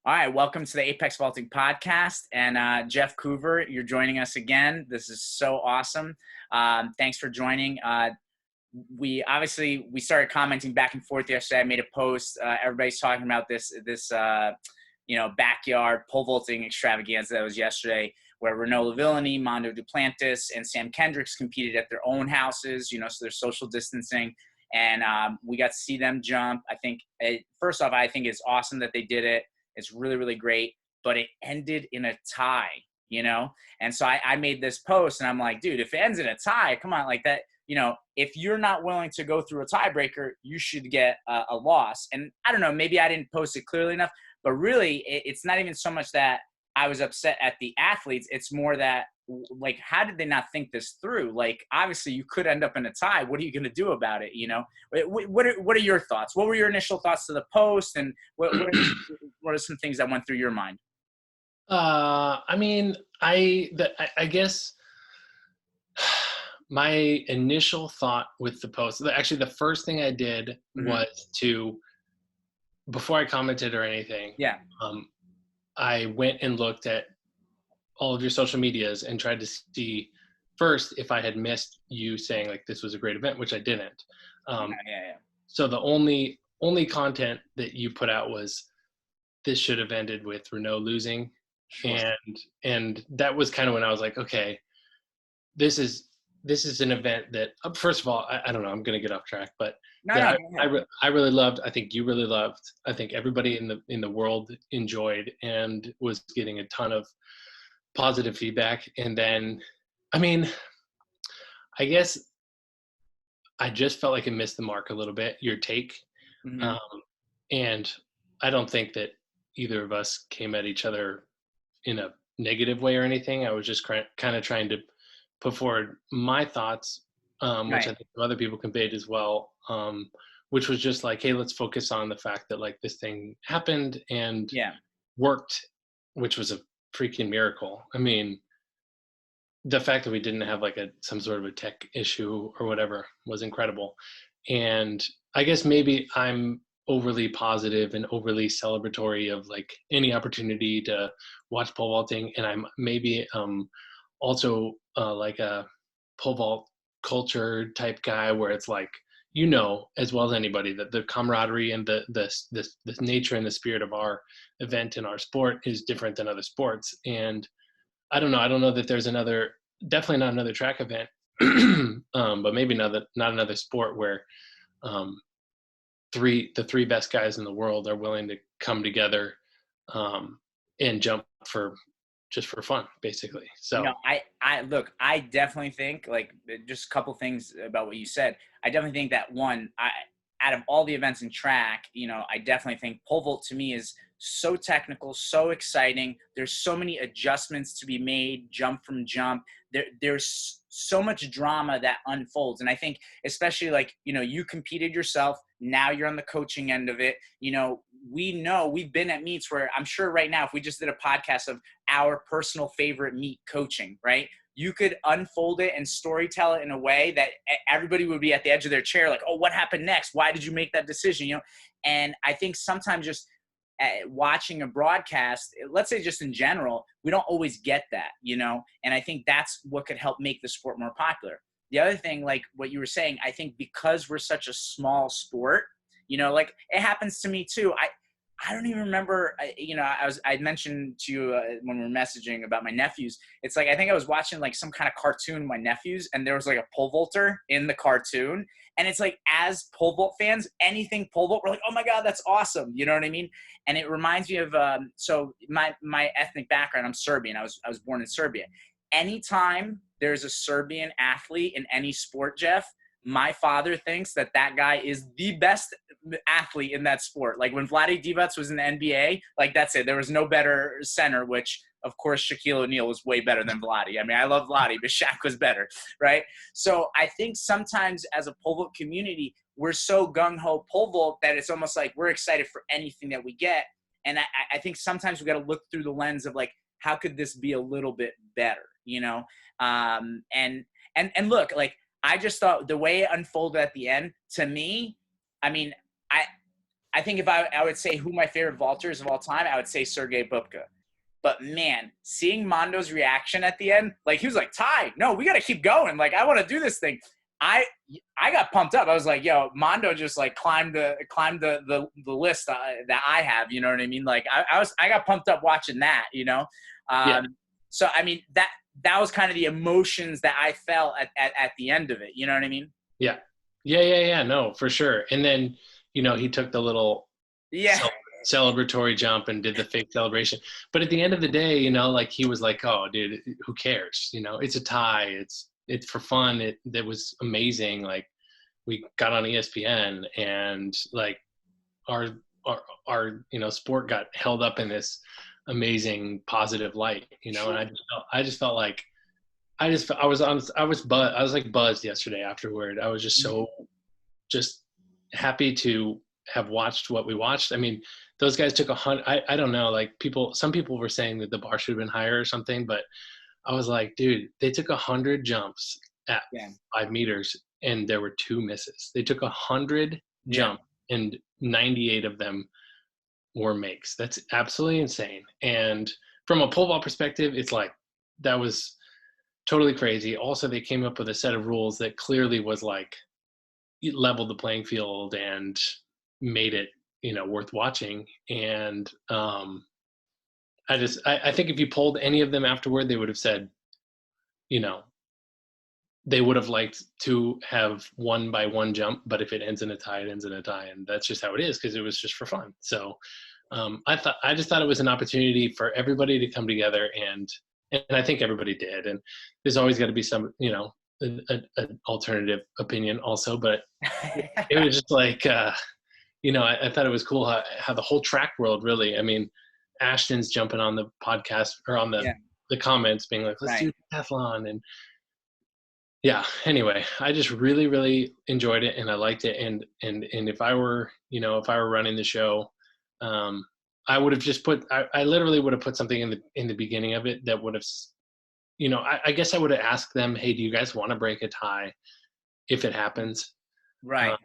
All right, welcome to the Apex Vaulting Podcast. And Jeff Coover, you're joining us again. This is so awesome. Thanks for joining. We started commenting back and forth yesterday. I made a post. Everybody's talking about this backyard pole vaulting extravaganza that was yesterday, where Renaud Lavillenie, Mondo Duplantis, and Sam Kendricks competed at their own houses. So they're social distancing. And we got to see them jump. First off, I think it's awesome that they did it. It's really, really great, but it ended in a tie, And so I made this post and I'm like, dude, if it ends in a tie, come on, like that, if you're not willing to go through a tiebreaker, you should get a loss. And I don't know, maybe I didn't post it clearly enough, but really it's not even so much that I was upset at the athletes. It's more that, like, how did they not think this through? Like, obviously you could end up in a tie. What are you going to do about it? What are your thoughts? What were your initial thoughts to the post? And what are some things that went through your mind? I guess my initial thought with the post, actually the first thing I did was before I commented or anything, I went and looked at all of your social medias and tried to see first if I had missed you saying like this was a great event, which I didn't. So the only content that you put out was this should have ended with Renaud losing. Sure. And that was kind of when I was like, okay, this is an event that, first of all, I don't know, I'm going to get off track, but I really loved. I think you really loved. I think everybody in the world enjoyed and was getting a ton of positive feedback. And then, I guess I just felt like it missed the mark a little bit, your take. And I don't think that either of us came at each other in a negative way or anything. I was just kind of trying to put forward my thoughts, which I think other people conveyed as well, which was just like, hey, let's focus on the fact that like this thing happened and worked, which was a freaking miracle. The fact that we didn't have like some sort of a tech issue or whatever was incredible. And I guess maybe I'm overly positive and overly celebratory of like any opportunity to watch pole vaulting. And I'm maybe also like a pole vault culture type guy where it's like, as well as anybody, that the camaraderie and the nature and the spirit of our event and our sport is different than other sports. And I don't know that there's definitely not another track event, but maybe not another sport where the three best guys in the world are willing to come together and jump just for fun, basically. So I definitely think, like, just a couple things about what you said. I definitely think that out of all the events in track, I definitely think pole vault to me is so technical, so exciting. There's so many adjustments to be made, jump from jump. There's so much drama that unfolds. And I think especially like, you competed yourself. Now you're on the coaching end of it. We've been at meets where I'm sure right now, if we just did a podcast of our personal favorite meet coaching, right? You could unfold it and storytell it in a way that everybody would be at the edge of their chair. Like, oh, what happened next? Why did you make that decision? And I think sometimes just watching a broadcast, let's say just in general, we don't always get that, and I think that's what could help make the sport more popular. The other thing, like what you were saying, I think because we're such a small sport, like it happens to me too. I don't even remember, I mentioned to you when we were messaging about my nephews. It's like, I think I was watching like some kind of cartoon with my nephews, and there was like a pole vaulter in the cartoon. And it's like, as pole vault fans, anything pole vault, we're like, oh my God, that's awesome. You know what I mean? And it reminds me of, so my ethnic background, I'm Serbian. I was born in Serbia. Anytime there's a Serbian athlete in any sport, Jeff, my father thinks that guy is the best athlete in that sport. Like when Vlade Divac was in the NBA, like that's it. There was no better center, which of course Shaquille O'Neal was way better than Vlade. I love Vlade, but Shaq was better, right? So I think sometimes as a pole vault community, we're so gung-ho pole vault that it's almost like we're excited for anything that we get. And I think sometimes we got to look through the lens of like, how could this be a little bit better, and look, like, I just thought the way it unfolded at the end, to me, I think if I would say who my favorite vaulters of all time, I would say Sergei Bubka. But man, seeing Mondo's reaction at the end, like he was like, Ty, no, we got to keep going. Like, I want to do this thing. I got pumped up. I was like, yo, Mondo just like climbed the list that I have. You know what I mean? Like I got pumped up watching that. You know, Yeah. so I mean that was kind of the emotions that I felt at the end of it. You know what I mean? Yeah. Yeah. No, for sure. And then, he took the little Yeah. celebratory jump and did the fake celebration. But at the end of the day, like he was like, oh, dude, who cares? It's a tie. It's for fun. It was amazing. Like we got on ESPN and like our sport got held up in this amazing positive light, and I just felt like I was like buzzed yesterday afterward. I was just so just happy to have watched what we watched. I mean, those guys took 100. I don't know, like some people were saying that the bar should have been higher or something, but I was like, dude, they took 100 jumps at 5 meters and there were 2 misses. They took 100 jump and 98 of them were makes. That's absolutely insane. And from a pole vault perspective, it's like that was totally crazy. Also, they came up with a set of rules that clearly was like it leveled the playing field and made it worth watching. And I think if you polled any of them afterward, they would have said they would have liked to have won by 1 jump, but if it ends in a tie, it ends in a tie, and that's just how it is because it was just for fun. So I just thought it was an opportunity for everybody to come together, and I think everybody did. And there's always got to be some an alternative opinion also, but it was just like I thought it was cool how the whole track world really. I mean, Ashton's jumping on the podcast or on the comments, being like, "Let's do decathlon," and yeah. Anyway, I just really, really enjoyed it, and I liked it. And if I were, running the show, I would have just I literally would have put something in the beginning of it that would have, I guess I would have asked them, hey, do you guys want to break a tie if it happens? Right.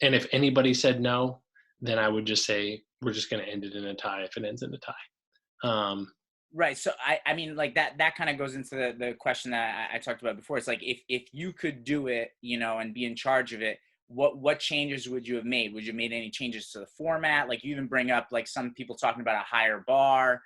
And if anybody said no, then I would just say we're just going to end it in a tie if it ends in a tie. Right. So I mean, like that kind of goes into the question that I talked about before. It's like if you could do it, and be in charge of it, what changes would you have made? Would you have made any changes to the format? Like you even bring up like some people talking about a higher bar.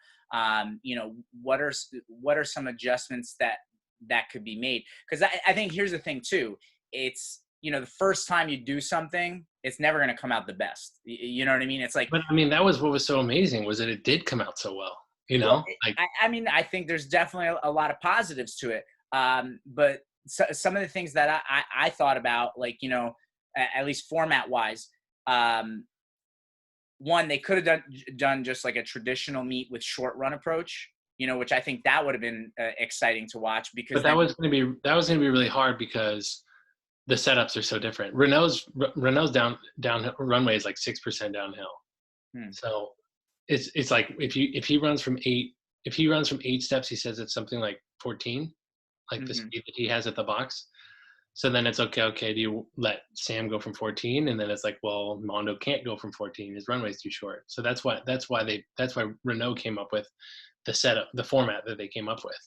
What are some adjustments that could be made? Because I think here's the thing too. It's the first time you do something, it's never going to come out the best. You know what I mean? It's like, but I mean, that was what was so amazing was that it did come out so well. Well, I mean, I think there's definitely a lot of positives to it. But some of the things that I thought about, like, at least format wise, one, they could have done just like a traditional meet with short run approach, which I think that would have been exciting to watch because that was going to be really hard because the setups are so different. Renault's down runway is like 6% downhill. So it's like if he runs from 8 steps, he says it's something like 14, like the speed that he has at the box. So then it's okay, do you let Sam go from 14? And then it's like, well, Mondo can't go from 14. His runway's too short. So that's why Renault came up with the setup, the format that they came up with.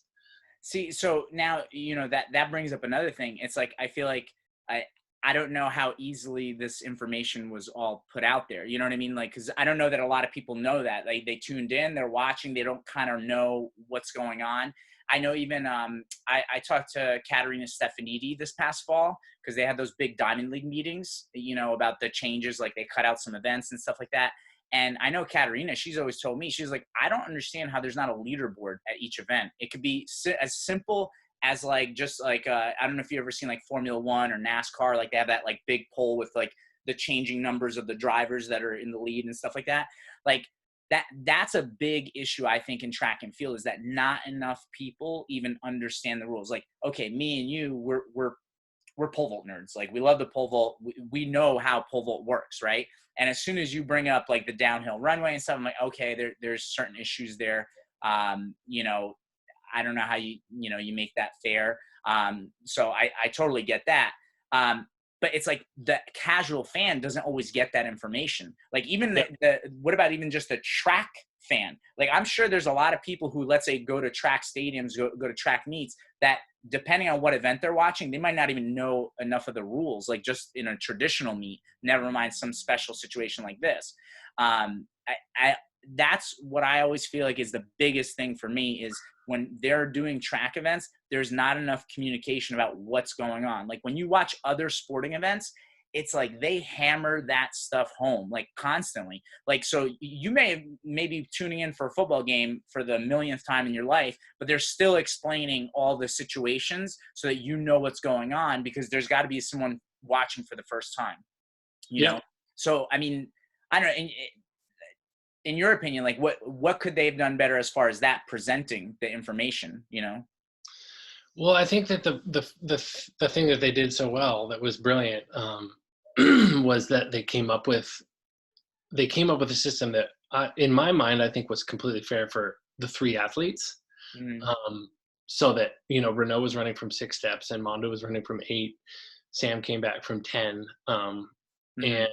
See, so now, that brings up another thing. It's like, I feel like I don't know how easily this information was all put out there. You know what I mean? Like, cause I don't know that a lot of people know that. Like they tuned in, they're watching, they don't kind of know what's going on. I know even I talked to Katerina Stefanidi this past fall because they had those big Diamond League meetings, about the changes, like they cut out some events and stuff like that. And I know Katerina, she's always told me, she's like, I don't understand how there's not a leaderboard at each event. It could be as simple as like, just like, I don't know if you've ever seen like Formula One or NASCAR, like they have that like big pole with like the changing numbers of the drivers that are in the lead and stuff like that. Like, that's a big issue, I think, in track and field, is that not enough people even understand the rules. Like, okay, me and you, we're pole vault nerds. Like, we love the pole vault. We know how pole vault works, right? And as soon as you bring up like the downhill runway and stuff, I'm like, okay, there's certain issues there. I don't know how you make that fair. So I totally get that. but it's like the casual fan doesn't always get that information. Like even Yeah. what about even just a track fan? Like I'm sure there's a lot of people who, let's say, go to track stadiums, go to track meets, that depending on what event they're watching, they might not even know enough of the rules, like just in a traditional meet, never mind some special situation like this. I that's what I always feel like is the biggest thing for me is when they're doing track events, there's not enough communication about what's going on. Like when you watch other sporting events, it's like they hammer that stuff home like constantly. Like, so you maybe tuning in for a football game for the millionth time in your life, but they're still explaining all the situations so that you know what's going on, because there's got to be someone watching for the first time, you Yeah. know? So, I mean, I don't know. In your opinion, like what could they have done better as far as that presenting the information, you know? Well, I think that the thing that they did so well that was brilliant was that they came up with a system that, in my mind, I think was completely fair for the three athletes. Mm-hmm. So that, you know, Renaud was running from 6 steps and Mondo was running from 8. Sam came back from 10, Mm-hmm.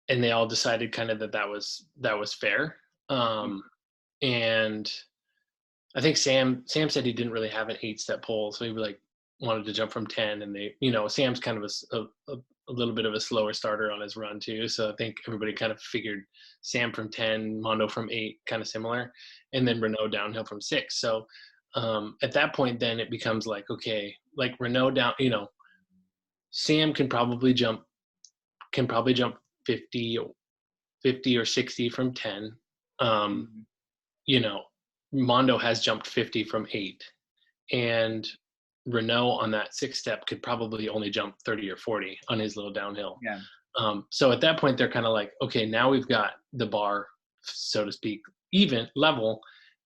and they all decided kind of that was fair. And I think Sam said he didn't really have an 8-step pole, so he like wanted to jump from 10, and they, you know, Sam's kind of a little bit of a slower starter on his run too, so I think everybody kind of figured Sam from 10, Mondo from 8, kind of similar, and then Renaud downhill from 6. So at that point, then it becomes like, okay, like Renaud down, you know, Sam can probably jump 50 or 60 from 10. Mm-hmm. You know, Mondo has jumped 50 from 8, and Renault on that 6-step could probably only jump 30 or 40 on his little downhill. Yeah. So at that point, they're kind of like, okay, now we've got the bar, so to speak, even level,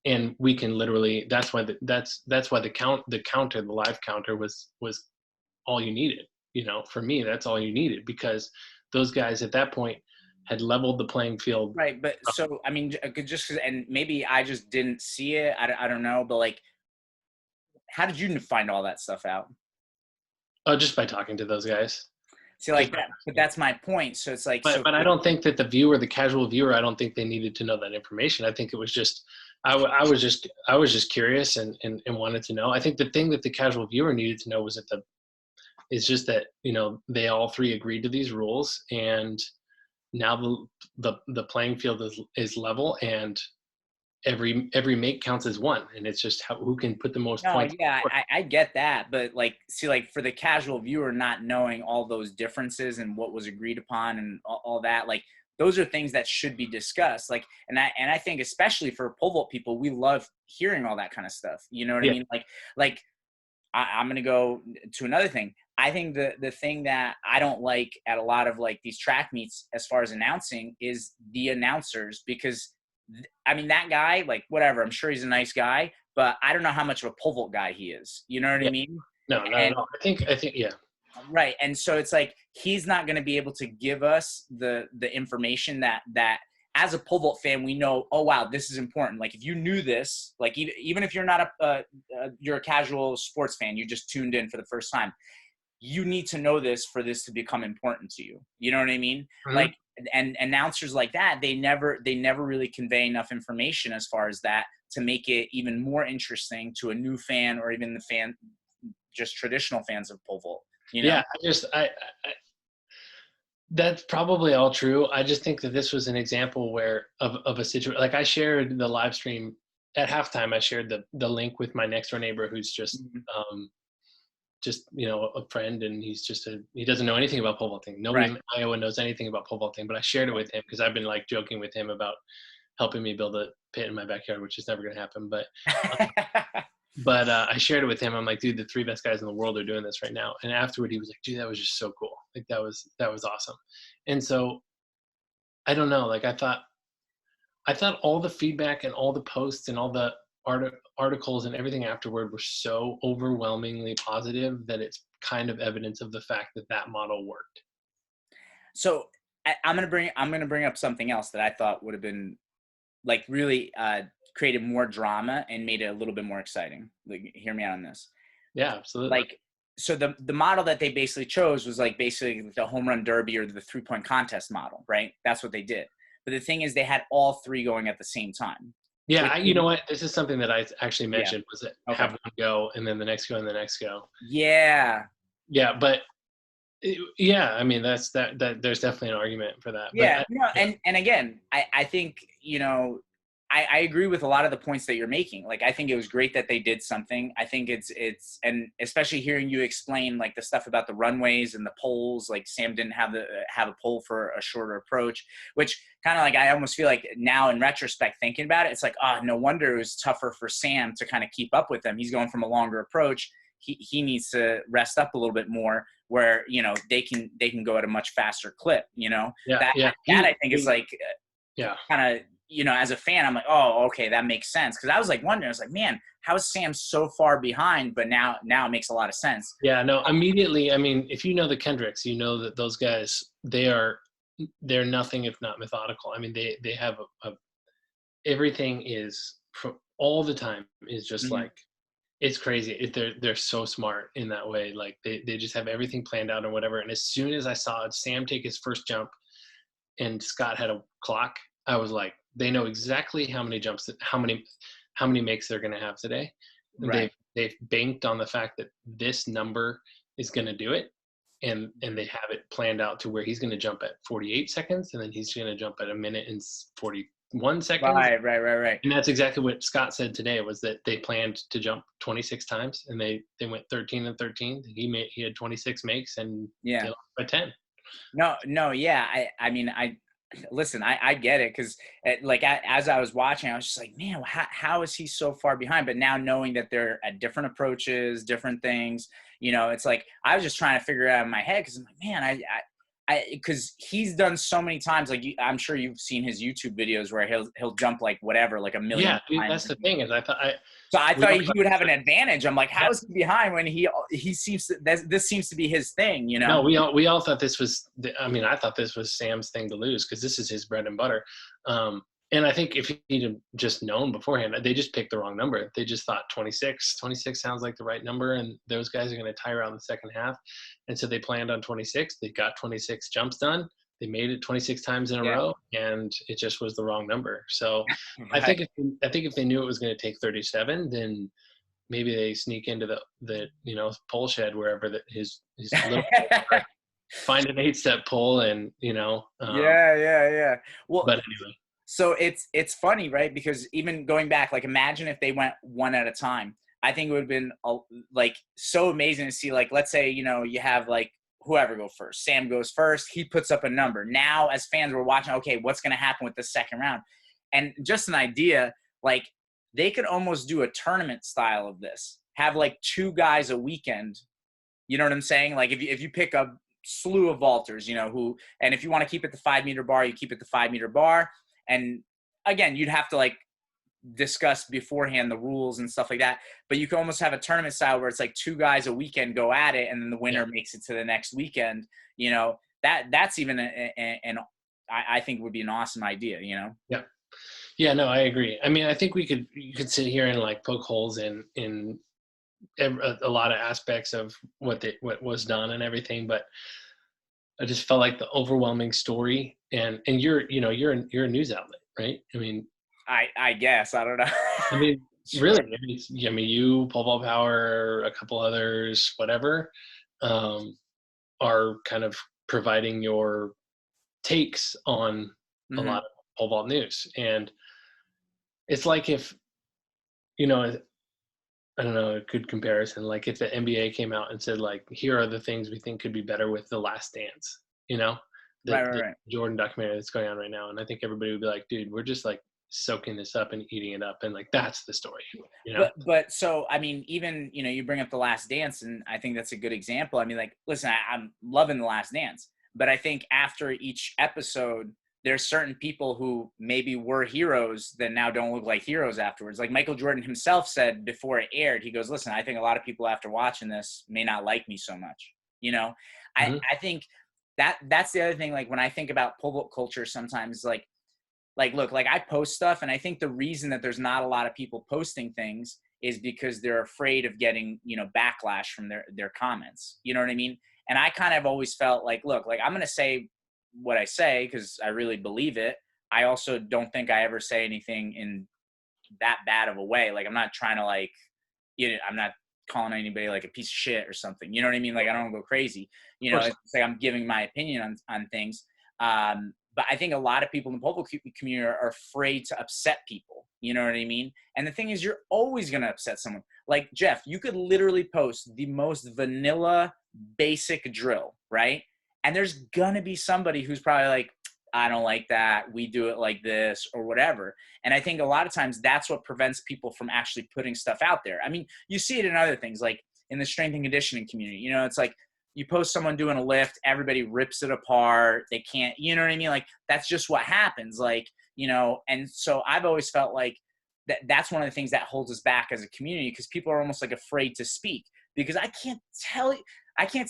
and we can literally. That's why the live counter was all you needed. You know, for me, that's all you needed, because those guys at that point had leveled the playing field. Right. But so, I mean, and maybe I just didn't see it. I don't know, but like, how did you find all that stuff out? Just by talking to those guys. See, Just like by, that, but that's my point. So it's like, so but I don't think that the casual viewer, I don't think they needed to know that information. I think it was just, I was just curious and wanted to know. I think the thing that the casual viewer needed to know was it's just that, you know, they all three agreed to these rules, and now the playing field is level, and every make counts as one, and it's just who can put the most no, points. yeah, I get that. But like, see, like for the casual viewer, not knowing all those differences and what was agreed upon and all that, like, those are things that should be discussed. Like, and I think especially for pole vault people, we love hearing all that kind of stuff. You know what I Yeah. mean? Like I'm going to go to another thing. I think the thing that I don't like at a lot of like these track meets as far as announcing is the announcers, because I mean, that guy, like, whatever, I'm sure he's a nice guy, but I don't know how much of a pole vault guy he is. You know what I Yeah. mean? No, not And at all. I think, yeah. right. And so it's like, he's not going to be able to give us the information that as a pole vault fan, we know, oh, wow, this is important. Like, if you knew this, like, even if you're not you're a casual sports fan, you just tuned in for the first time, you need to know this for this to become important to you. You know what I mean? Mhm. Like, and announcers like that, they never really convey enough information as far as that to make it even more interesting to a new fan, or even the fan, just traditional fans of pole vault, you know? Yeah, that's probably all true. I just think that this was an example where of a situation. Like, I shared the live stream at halftime. I shared the link with my next door neighbor, who's Mhm. just, you know, a friend, and he doesn't know anything about pole vaulting. Nobody Right. in Iowa knows anything about pole vaulting, but I shared it with him because I've been like joking with him about helping me build a pit in my backyard, which is never going to happen. But I shared it with him. I'm like, dude, the 3 best guys in the world are doing this right now. And afterward, he was like, dude, that was just so cool. Like, that was awesome. And so, I don't know. Like, I thought all the feedback and all the posts and all the articles and everything afterward were so overwhelmingly positive that it's kind of evidence of the fact that that model worked. So I'm gonna bring up something else that I thought would have been like really created more drama and made it a little bit more exciting. Like, hear me out on this. Yeah, absolutely. Like, so the model that they basically chose was like basically the home run derby or the 3-point contest model, right? That's what they did. But the thing is, they had all three going at the same time. Yeah, you know what? This is something that I actually Yeah. mentioned, was that Okay. have one go and then the next go and the next go. Yeah. Yeah, but yeah, I mean that there's definitely an argument for that. Yeah. But No, and again, I think, I agree with a lot of the points that you're making. Like, I think it was great that they did something. I think it's, and especially hearing you explain like the stuff about the runways and the poles, like Sam didn't have a pole for a shorter approach, which kind of like, I almost feel like now in retrospect, thinking about it, it's like, oh, no wonder it was tougher for Sam to kind of keep up with them. He's going from a longer approach. He needs to rest up a little bit more, where, they can go at a much faster clip, yeah, that I think is like, yeah. kind of, as a fan, I'm like, oh, okay, that makes sense. Cause I was like wondering, I was like, man, how is Sam so far behind? But now it makes a lot of sense. Yeah, no, immediately. I mean, if you know the Kendricks, you know that those guys, they're nothing if not methodical. I mean, they have everything is from all the time is just Mm-hmm. like, it's crazy. They're so smart in that way. Like they just have everything planned out or whatever. And as soon as I saw Sam take his first jump and Scott had a clock, I was like, they know exactly how many jumps, how many makes they're going to have today. Right. They've banked on the fact that this number is going to do it. And they have it planned out to where he's going to jump at 48 seconds, and then he's going to jump at 1 minute and 41 seconds. Right. And that's exactly what Scott said today, was that they planned to jump 26 times, and they went 13 and 13. He had 26 makes, and Yeah. they lost by 10. No. Yeah. I mean, listen, I get it. Cause like, as I was watching, I was just like, man, how is he so far behind? But now knowing that they're at different approaches, different things, it's like, I was just trying to figure it out in my head. Cause I'm like, man, because he's done so many times, like I'm sure you've seen his YouTube videos where he'll jump like whatever, like a million Yeah, dude, times. that's the thing, is I thought he would have an advantage. I'm like, how is he behind when he seems to, this seems to be his thing, No, we all thought this was. I mean, I thought this was Sam's thing to lose, because this is his bread and butter. And I think if he'd have just known beforehand, they just picked the wrong number. They just thought 26. 26 sounds like the right number, and those guys are going to tire out in the second half. And so they planned on 26. They got 26 jumps done. They made it 26 times in a row, and it just was the wrong number. So Right. I think if they knew it was going to take 37, then maybe they sneak into the pole shed wherever his little find an 8-step pole, and yeah. Well, but anyway. So it's funny, right? Because even going back, like, imagine if they went one at a time. I think it would have been like so amazing to see, like, let's say, you have like whoever go first. Sam goes first. He puts up a number. Now, as fans, we're watching, okay, what's going to happen with the second round? And just an idea, like, they could almost do a tournament style of this. Have like 2 guys a weekend. You know what I'm saying? Like, if you pick a slew of vaulters, and if you want to keep it the 5-meter bar, you keep it the 5-meter bar. And again, you'd have to like discuss beforehand the rules and stuff like that. But you can almost have a tournament style where it's like 2 guys a weekend go at it, and then the winner makes it to the next weekend. That's even I think would be an awesome idea. Yeah, no, I agree. I mean, I think you could sit here and like poke holes in a lot of aspects of what was done and everything, but I just felt like the overwhelming story, and you're a news outlet, right? I mean, I guess, I don't know. I mean, really, I mean, you, Pole Vault Power, a couple others, whatever, are kind of providing your takes on a lot of pole vault news. And it's like, if, I don't know, a good comparison, like if the NBA came out and said, like, here are the things we think could be better with The Last Dance, the Jordan documentary that's going on right now. And I think everybody would be like, dude, we're just like soaking this up and eating it up. And like, that's the story, But so, I mean, even, you bring up The Last Dance, and I think that's a good example. I mean, like, listen, I'm loving The Last Dance, but I think after each episode, there's certain people who maybe were heroes that now don't look like heroes afterwards. Like Michael Jordan himself said before it aired, he goes, listen, I think a lot of people after watching this may not like me so much. I think that's the other thing. Like, when I think about pole vault culture, sometimes look, like, I post stuff, and I think the reason that there's not a lot of people posting things is because they're afraid of getting, backlash from their comments. You know what I mean? And I kind of always felt like, look, like I'm going to say what I say because I really believe it. I also don't think I ever say anything in that bad of a way. Like I'm not trying to like, I'm not calling anybody like a piece of shit or something. You know what I mean? Like I don't go crazy. It's like I'm giving my opinion on things. But I think a lot of people in the pole vault community are afraid to upset people. You know what I mean? And the thing is, you're always going to upset someone. Like Jeff, you could literally post the most vanilla, basic drill, right? And there's going to be somebody who's probably like, I don't like that. We do it like this or whatever. And I think a lot of times that's what prevents people from actually putting stuff out there. I mean, you see it in other things, like in the strength and conditioning community. It's like you post someone doing a lift, everybody rips it apart. They can't, you know what I mean? Like that's just what happens. Like, and so I've always felt like that's one of the things that holds us back as a community, because people are almost like afraid to speak, because I can't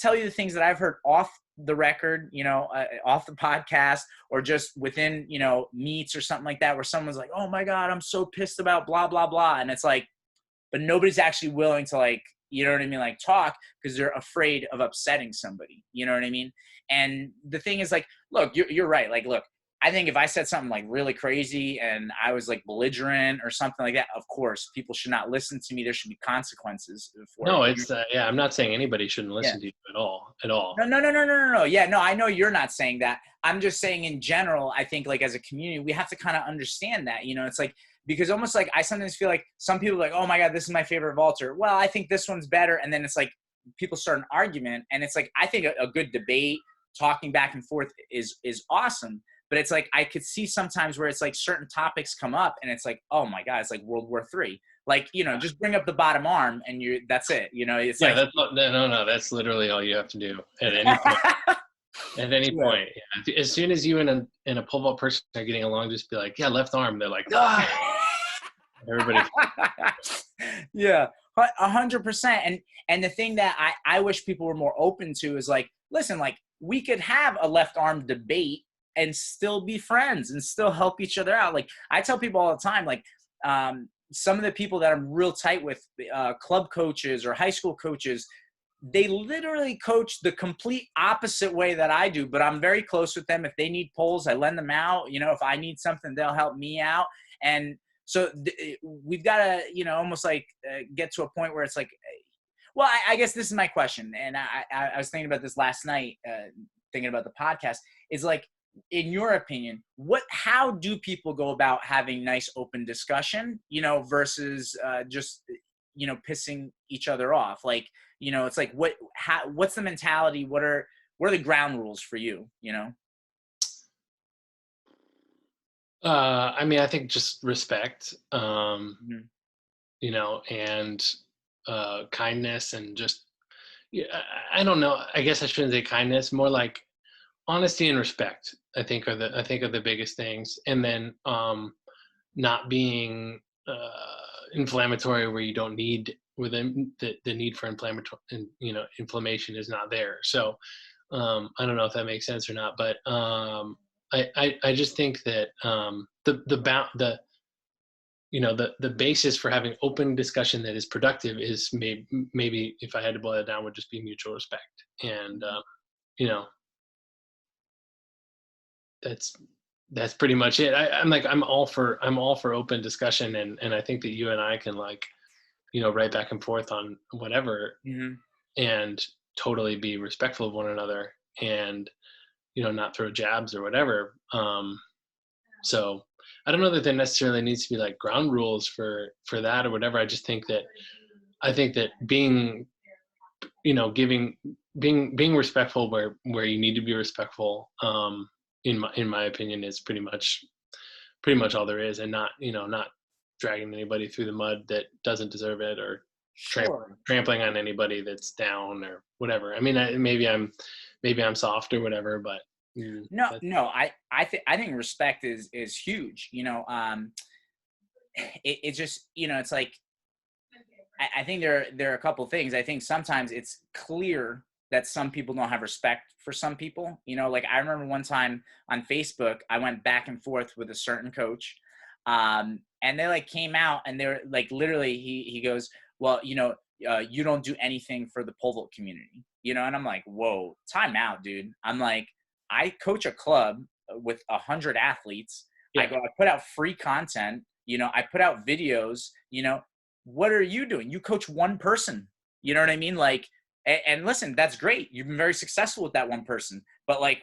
tell you the things that I've heard off the record, off the podcast, or just within, meets or something like that, where someone's like, oh my God, I'm so pissed about blah, blah, blah. And it's like, but nobody's actually willing to like, you know what I mean? Like talk, because they're afraid of upsetting somebody. You know what I mean? And the thing is like, look, you're right. Like, look, I think if I said something like really crazy and I was like belligerent or something like that, of course, people should not listen to me. There should be consequences for it. No, it's yeah. I'm not saying anybody shouldn't listen to you at all. No. Yeah, no, I know you're not saying that. I'm just saying in general, I think like as a community, we have to kind of understand that, it's like, because almost like I sometimes feel like some people are like, oh my God, this is my favorite vaulter. Well, I think this one's better. And then it's like people start an argument, and it's like, I think a good debate, talking back and forth is awesome. But it's like, I could see sometimes where it's like certain topics come up and it's like, oh my God, it's like World War III. Like, just bring up the bottom arm and that's it. It's yeah, like, that's not, no, that's literally all you have to do at any point. At any point. Yeah. As soon as you and a pole vault person are getting along, just be like, yeah, left arm. They're like, ah. Everybody. Yeah, 100%. And the thing that I wish people were more open to is like, listen, like we could have a left arm debate and still be friends and still help each other out. Like I tell people all the time, like some of the people that I'm real tight with, club coaches or high school coaches, they literally coach the complete opposite way that I do, but I'm very close with them. If they need poles, I lend them out. If I need something, they'll help me out. And so we've got to, almost like get to a point where it's like, well, I guess this is my question. And I was thinking about this last night, thinking about the podcast, is like, in your opinion, how do people go about having nice open discussion, versus just, pissing each other off? Like, it's like, what's the mentality? What are the ground rules for you, I mean, I think just respect, Mm-hmm. And kindness, and just, yeah, I don't know. I guess I shouldn't say kindness, more like honesty and respect, I think are the biggest things. And then not being inflammatory where you don't need, within the need for inflammation is not there. So I don't know if that makes sense or not, but I just think that the basis for having open discussion that is productive is maybe if I had to boil it down, would just be mutual respect. And that's pretty much it. I'm all for open discussion, and I think that you and I can write back and forth on whatever, Mm-hmm. and totally be respectful of one another, and not throw jabs or whatever. So I don't know that there necessarily needs to be like ground rules for that or whatever. I think that being being respectful where you need to be respectful, in my opinion, is pretty much all there is, and not dragging anybody through the mud that doesn't deserve it, or Sure. trampling on anybody that's down or whatever. I mean, maybe I'm soft or whatever, but no, I think respect is huge. It just, it's like, I think there are a couple things. I think sometimes it's clear that some people don't have respect for some people. Like I remember one time on Facebook, I went back and forth with a certain coach. And they like came out and they're like, literally, he goes, well, you don't do anything for the pole vault community, and I'm like, whoa, time out, dude. I'm like, I coach a club with 100 athletes. Yeah. I put out free content, I put out videos, what are you doing? You coach one person, you know what I mean? Like, and listen, that's great. You've been very successful with that one person, but like,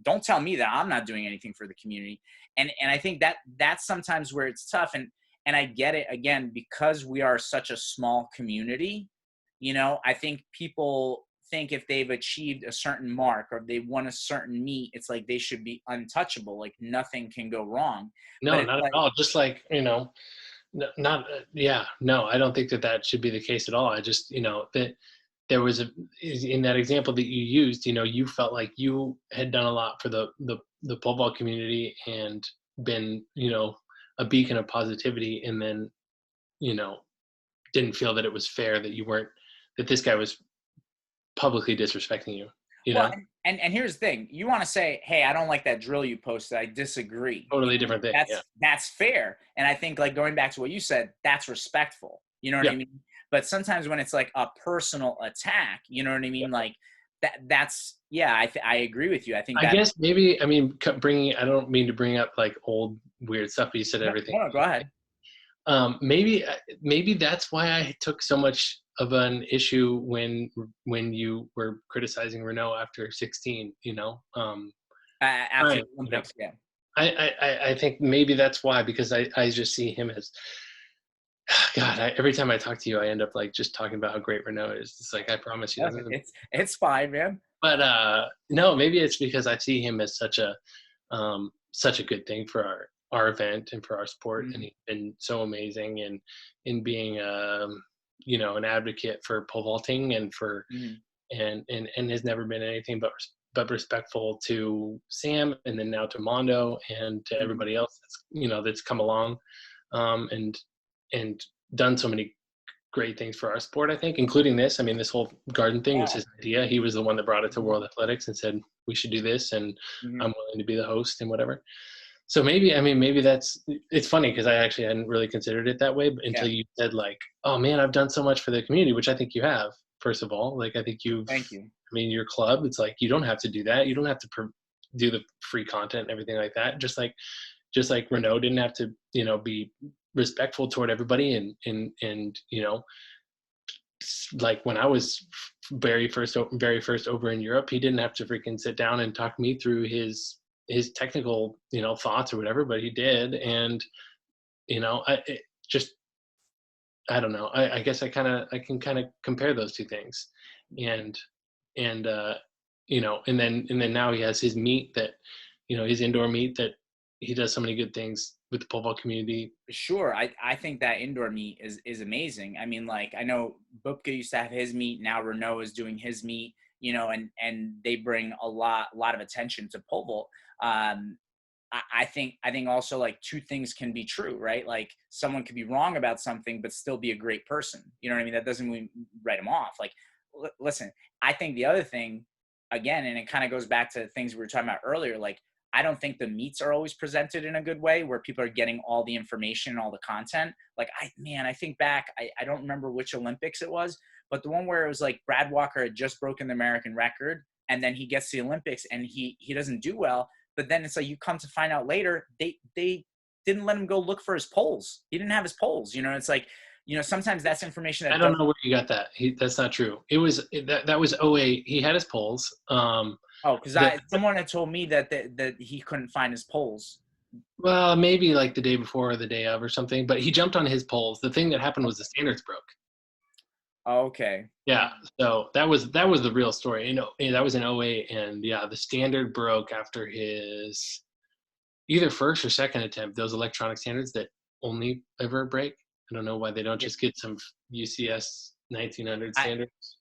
don't tell me that I'm not doing anything for the community. And I think that's sometimes where it's tough. And I get it, again, because we are such a small community, I think people think if they've achieved a certain mark or if they won a certain meet, it's like they should be untouchable. Like nothing can go wrong. No, not at all. Just like, not, yeah, no, I don't think that should be the case at all. I just, that there was in that example that you used, you felt like you had done a lot for the pole vault community and been, a beacon of positivity, and then, didn't feel that it was fair that this guy was publicly disrespecting you, Well, and here's the thing. You want to say, hey, I don't like that drill you posted. I disagree. Totally different thing. That's fair. And I think, like, going back to what you said, that's respectful. You know what I mean? But sometimes when it's like a personal attack, you know what I mean? Like that's, yeah, I agree with you. I think I guess maybe, I don't mean to bring up like old weird stuff, but you said everything. No, go ahead. Maybe that's why I took so much of an issue when you were criticizing Renaud after 16, after the Olympics, yeah. I think maybe that's why, because I just see him as, God, every time I talk to you, I end up like just talking about how great Renaud is. It's like, I promise you. It's fine, man. But no, maybe it's because I see him as such a good thing for our event and for our sport. Mm-hmm. And he's been so amazing in being, an advocate for pole vaulting and for, mm-hmm. and has never been anything but respectful to Sam, and then now to Mondo and to everybody else that's come along, and done so many great things for our sport, I think, including this. I mean, this whole garden thing was his idea. He was the one that brought it to World Athletics and said, we should do this, and I'm willing to be the host and whatever. So maybe it's funny because I actually hadn't really considered it that way until you said, like, oh man, I've done so much for the community, which I think you have, first of all. Like, I think thank you. I mean, your club, it's like, you don't have to do that. You don't have to do the free content and everything like that. Just like Renaud didn't have to, be respectful toward everybody. And, like when I was very first over in Europe, he didn't have to freaking sit down and talk me through his technical, thoughts or whatever, but he did. And, I don't know. I guess I can kind of compare those two things, and then now he has his meet that, his indoor meet that he does so many good things with the pole vault community. Sure. I think that indoor meet is amazing. I mean, like, I know Bupka used to have his meet. Now Renaud is doing his meet, and they bring a lot of attention to pole vault. I think also, like, two things can be true, right? Like, someone could be wrong about something, but still be a great person. You know what I mean? That doesn't mean write them off. Like, listen, I think the other thing, again, and it kind of goes back to things we were talking about earlier, like, I don't think the meets are always presented in a good way where people are getting all the information and all the content. Like, I think back, I don't remember which Olympics it was, but the one where it was like Brad Walker had just broken the American record, and then he gets to the Olympics and he doesn't do well. But then it's like, you come to find out later, they didn't let him go look for his poles. He didn't have his poles. It's like, sometimes that's information that I don't know where you got that. That's not true. It was that was 08. He had his poles. Because someone had told me that he couldn't find his poles. Well, maybe like the day before or the day of or something. But he jumped on his poles. The thing that happened was the standards broke. Okay. Yeah. So that was the real story. That was in 08, and yeah, the standard broke after his either first or second attempt. Those electronic standards that only ever break. I don't know why they don't just get some UCS 1900 standards.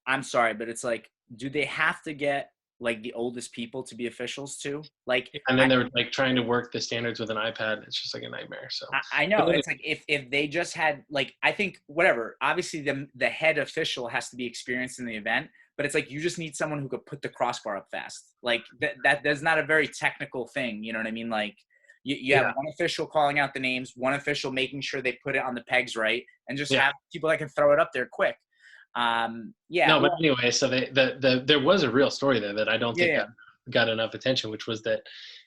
I'm sorry, but it's like, do they have to get like the oldest people to be officials too? Like, and then they're like trying to work the standards with an iPad. It's just like a nightmare. So I know it's like, if they just had, like, I think whatever, obviously the head official has to be experienced in the event, but it's like, you just need someone who could put the crossbar up fast. Like that's not a very technical thing. You know what I mean? Like, You have one official calling out the names, one official making sure they put it on the pegs right, and just have people that can throw it up there quick. No, but anyway, so there was a real story there that I don't think got enough attention, which was that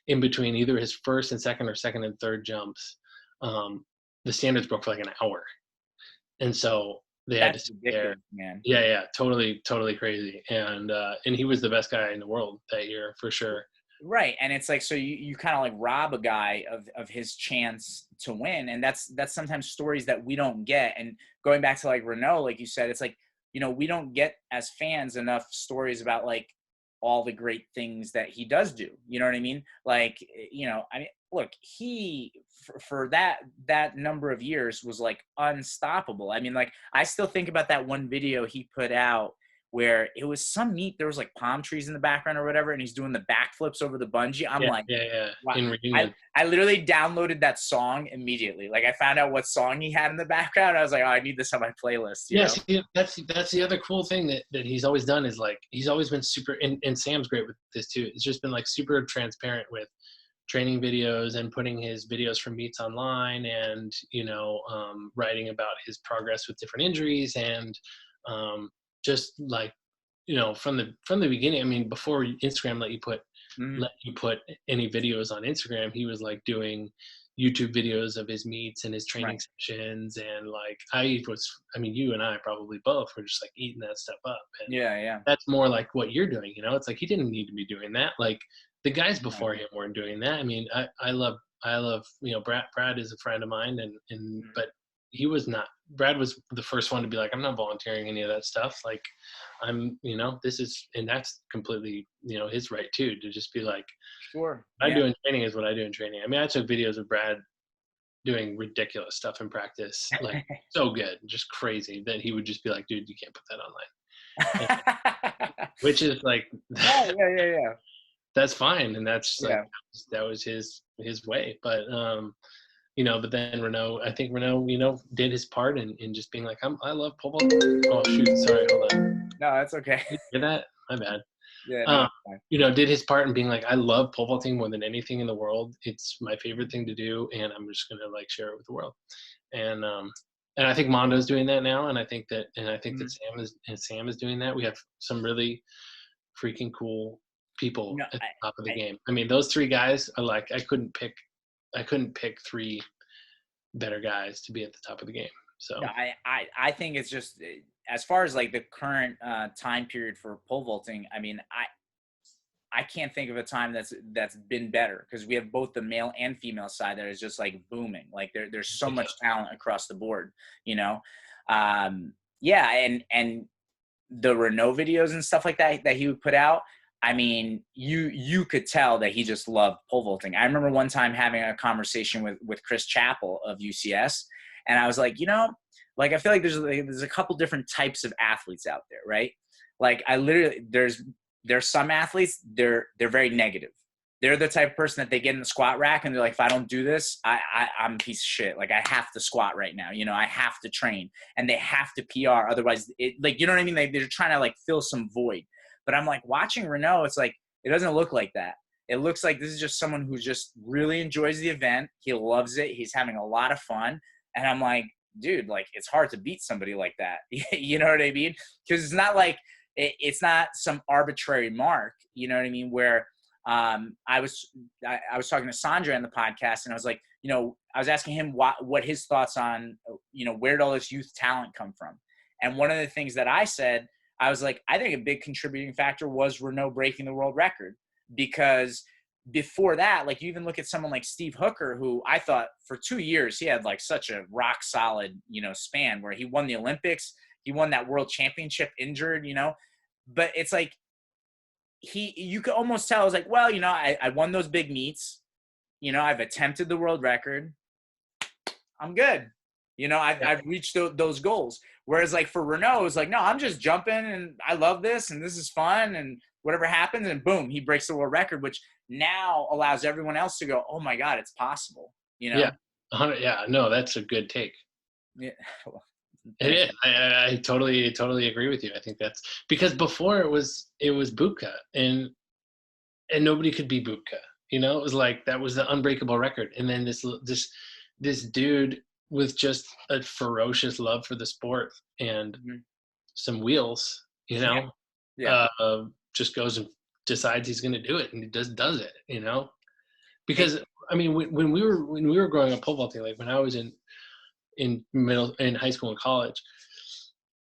in between either his first and second or second and third jumps, the standards broke for like an hour. And so they had to sit there. Man. Yeah, totally crazy. And he was the best guy in the world that year for sure. Right. And it's like, so you kind of like rob a guy of his chance to win. And that's sometimes stories that we don't get. And going back to like Renaud, like you said, it's like, we don't get as fans enough stories about like all the great things that he does do. You know what I mean? Like, I mean, look, he, for that number of years was like unstoppable. I mean, like, I still think about that one video he put out where it was some neat, there was like palm trees in the background or whatever, and he's doing the backflips over the bungee. I'm like, wow. I literally downloaded that song immediately. Like, I found out what song he had in the background. I was like, oh, I need this on my playlist. See, that's the other cool thing that he's always done is like, he's always been super, and Sam's great with this too. It's just been like super transparent with training videos and putting his videos from meets online and, writing about his progress with different injuries and, just like, from the beginning, I mean, before Instagram let you put any videos on Instagram, he was like doing YouTube videos of his meets and his training sessions. And like, you and I probably both were just like eating that stuff up. And that's more like what you're doing, it's like, he didn't need to be doing that. Like the guys before him weren't doing that. I mean, I love, Brad is a friend of mine but he was not. Brad was the first one to be like, I'm not volunteering any of that stuff. Like, and that's completely, his right too, to just be like, sure. What I do in training is what I do in training. I mean, I took videos of Brad doing ridiculous stuff in practice, like so good, just crazy, that he would just be like, dude, you can't put that online. Which is like, yeah. That's fine. And that's like, that was his way. But, but then Renaud, I think Renaud, did his part in just being like, I love pole vault. Oh shoot, sorry, hold on. No, that's okay. Did you hear that? My bad. Yeah. Did his part in being like, I love pole vaulting more than anything in the world. It's my favorite thing to do, and I'm just gonna like share it with the world. And I think Mondo's doing that now, and I think that Sam is doing that. We have some really freaking cool people at the top of the game. I mean, those three guys are like, I couldn't pick three better guys to be at the top of the game. So I think it's just, as far as like the current time period for pole vaulting, I mean, I can't think of a time that's been better, because we have both the male and female side that is just like booming. Like there's so much talent across the board, and the Renaud videos and stuff like that he would put out. I mean, you could tell that he just loved pole vaulting. I remember one time having a conversation with Chris Chappell of UCS, and I was like, like, I feel like there's a couple different types of athletes out there, right? Like, there's some athletes, they're very negative. They're the type of person that they get in the squat rack and they're like, if I don't do this, I'm a piece of shit. Like, I have to squat right now. I have to train, and they have to PR. Otherwise, like, you know what I mean? They're trying to like fill some void. But I'm like, watching Renaud, it's like, it doesn't look like that. It looks like this is just someone who just really enjoys the event. He loves it. He's having a lot of fun. And I'm like, dude, like, it's hard to beat somebody like that. You know what I mean? Because it's not like, it's not some arbitrary mark. You know what I mean? Where I was talking to Sandra in the podcast, and I was like, I was asking him what his thoughts on, where did all this youth talent come from? And one of the things that I said, I was like, I think a big contributing factor was Renaud breaking the world record, because before that, like, you even look at someone like Steve Hooker, who I thought for 2 years, he had like such a rock solid, span where he won the Olympics, he won that world championship injured, but it's like, you could almost tell, I was like, well, I won those big meets, I've attempted the world record, I'm good. I've reached those goals. Whereas like for Renaud, it's like, no, I'm just jumping and I love this and this is fun and whatever happens, and boom, he breaks the world record, which now allows everyone else to go, oh my God, it's possible. Yeah. No, that's a good take. Yeah. It is. I totally agree with you. I think that's because before it was Buka, and nobody could be Buka. You know, it was like that was the unbreakable record. And then this dude with just a ferocious love for the sport and some wheels, you Yeah. know, Yeah. just goes and decides he's going to do it, and he just does it, you know. It, Because I mean, when we were growing up pole vaulting, like when I was in high school and college,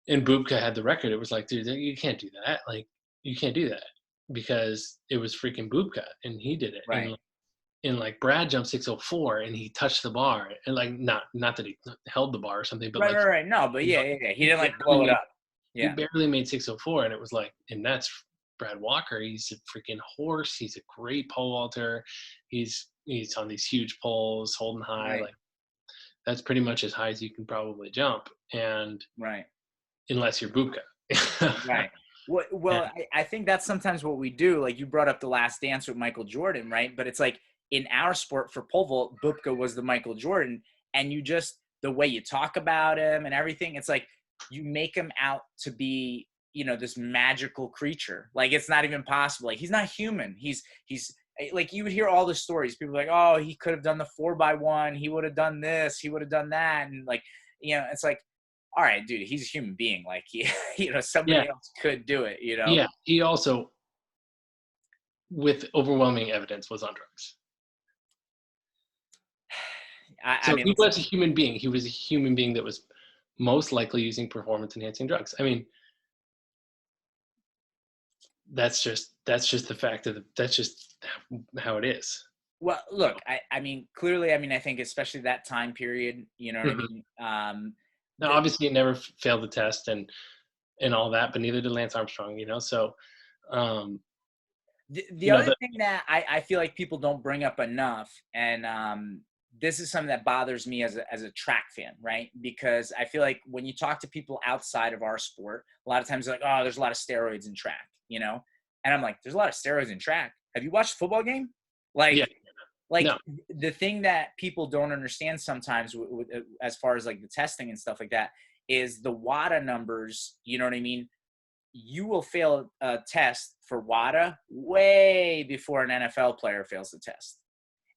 and Bubka had the record, it was like, dude, you can't do that. Like, you can't do that because it was freaking Bubka, and he did it. right. And like Brad jumped 604, and he touched the bar, and like not that he held the bar or something, but Right. like Right. Right. No, but yeah. He didn't like barely blow it made, up. he Yeah. barely made 604, and it was like, and that's Brad Walker. He's a freaking horse. He's a great pole vaulter. He's on these huge poles, holding high. Right. Like, that's pretty much as high as you can probably jump, and Right. unless you're Bubka. Right. Well, I think that's sometimes what we do. Like you brought up The Last Dance with Michael Jordan, right? But it's like in our sport for pole vault, Bubka was the Michael Jordan, and you just the way you talk about him and everything, it's like you make him out to be, this magical creature. Like it's not even possible. Like he's not human. He's like you would hear all the stories. People are like, oh, he could have done the 4x1. He would have done this. He would have done that. And like, it's like, all right, dude, he's a human being. Like, somebody else could do it, Yeah. He also, with overwhelming evidence, was on drugs. So he was a human being. He was a human being that was most likely using performance-enhancing drugs. I mean, that's just the fact of that's just how it is. Well, look, I mean, clearly, I think especially that time period, you know what I mean? Now, obviously, he never failed the test and all that, but neither did Lance Armstrong, So the other thing that I feel like people don't bring up enough, and this is something that bothers me as a track fan, right? Because I feel like when you talk to people outside of our sport, a lot of times they're like, oh, there's a lot of steroids in track, And I'm like, there's a lot of steroids in track. Have you watched a football game? Like, yeah. No. The thing that people don't understand sometimes as far as like the testing and stuff like that is the WADA numbers, you know what I mean? You will fail a test for WADA way before an NFL player fails the test.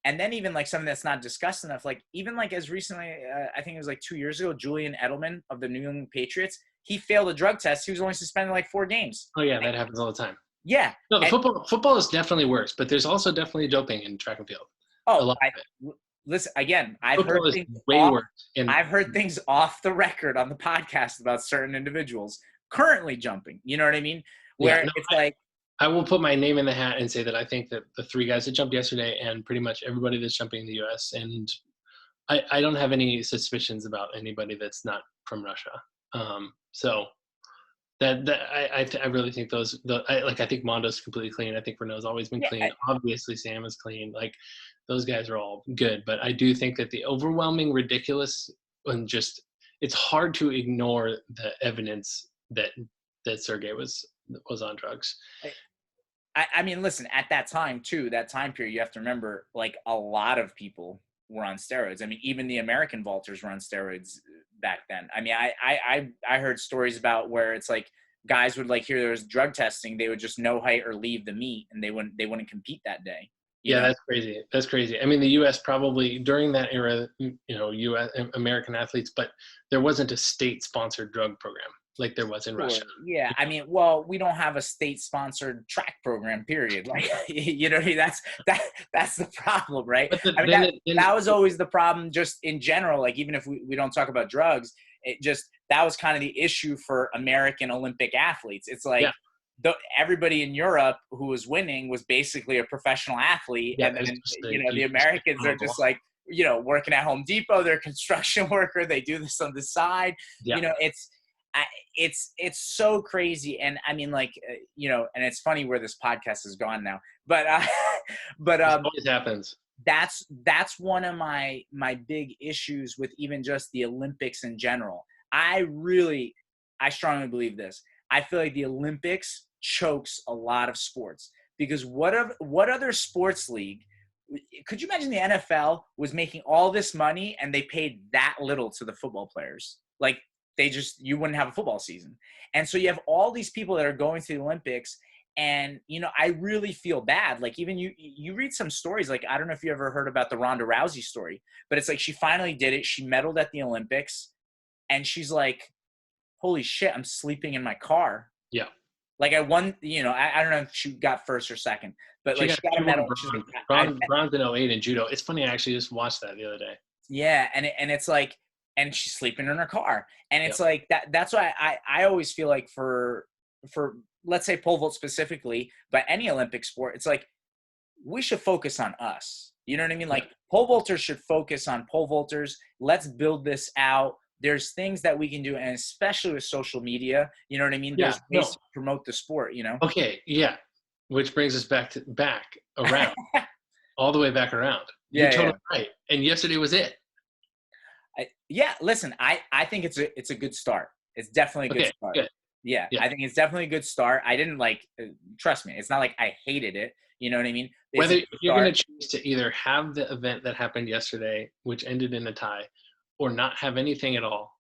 And then even like something that's not discussed enough, like even like as recently, I think it was like 2 years ago, Julian Edelman of the New England Patriots, he failed a drug test. He was only suspended like 4 games. Oh yeah, that happens all the time. Yeah. No, football is definitely worse, but there's also definitely doping in track and field. Oh, listen, again, I've heard things off the record on the podcast about certain individuals currently jumping. You know what I mean? I will put my name in the hat and say that I think that the 3 guys that jumped yesterday and pretty much everybody that's jumping in the U.S. and I don't have any suspicions about anybody that's not from Russia. So I really think I think Mondo's completely clean. I think Renaud's always been clean. Obviously, Sam is clean. Like those guys are all good, but I do think that the overwhelming ridiculous and just it's hard to ignore the evidence that Sergey was on drugs. I mean, listen, at that time too, that time period, you have to remember, like a lot of people were on steroids. I mean, even the American vaulters were on steroids back then. I mean, I heard stories about where it's like guys would like hear there was drug testing, they would just no height or leave the meet, and they wouldn't compete that day. Yeah, that's crazy. That's crazy. I mean, the U.S. probably during that era, U.S. American athletes, but there wasn't a state-sponsored drug program like there was in Russia. Yeah, I mean, well, we don't have a state-sponsored track program, period. Like, you know, that's the problem, right? That was always the problem, just in general. Like, even if we don't talk about drugs, that was kind of the issue for American Olympic athletes. It's like everybody in Europe who was winning was basically a professional athlete, and then the Americans are just like, working at Home Depot. They're a construction worker. They do this on the side. Yeah. It's so crazy. And I mean, like, and it's funny where this podcast has gone now, but it always happens. That's one of my big issues with even just the Olympics in general. I strongly believe this. I feel like the Olympics chokes a lot of sports because what other sports league could you imagine the NFL was making all this money and they paid that little to the football players? Like, you wouldn't have a football season. And so you have all these people that are going to the Olympics And, I really feel bad. Like, even you read some stories, like, I don't know if you ever heard about the Ronda Rousey story, but it's like she finally did it. She medaled at the Olympics, and she's like, holy shit, I'm sleeping in my car. Yeah. Like, I won, I don't know if she got first or second, but like she got a medal. Bronze, She's like, bronze in '08 in judo. It's funny, I actually just watched that the other day. yeah, and it's like, and she's sleeping in her car, and it's Yep. like that's why I always feel like for let's say pole vault specifically, but any Olympic sport, it's like we should focus on us. You know what I mean? Like, Yep. pole vaulters should focus on pole vaulters. Let's build this out. There's things that we can do, and especially with social media, you know what I mean? Yeah. There's ways to promote the sport, Okay. Yeah. Which brings us back around, all the way back around. You're Yeah, yeah. totally right. And yesterday was it. Yeah, listen, I think it's a good start. It's definitely a good Okay. start. Good. Yeah, Yeah. I think it's definitely a good start. I didn't trust me, it's not like I hated it. You know what I mean? It's Whether a good you're going start. to choose to either have the event that happened yesterday, which ended in a tie, or not have anything at all.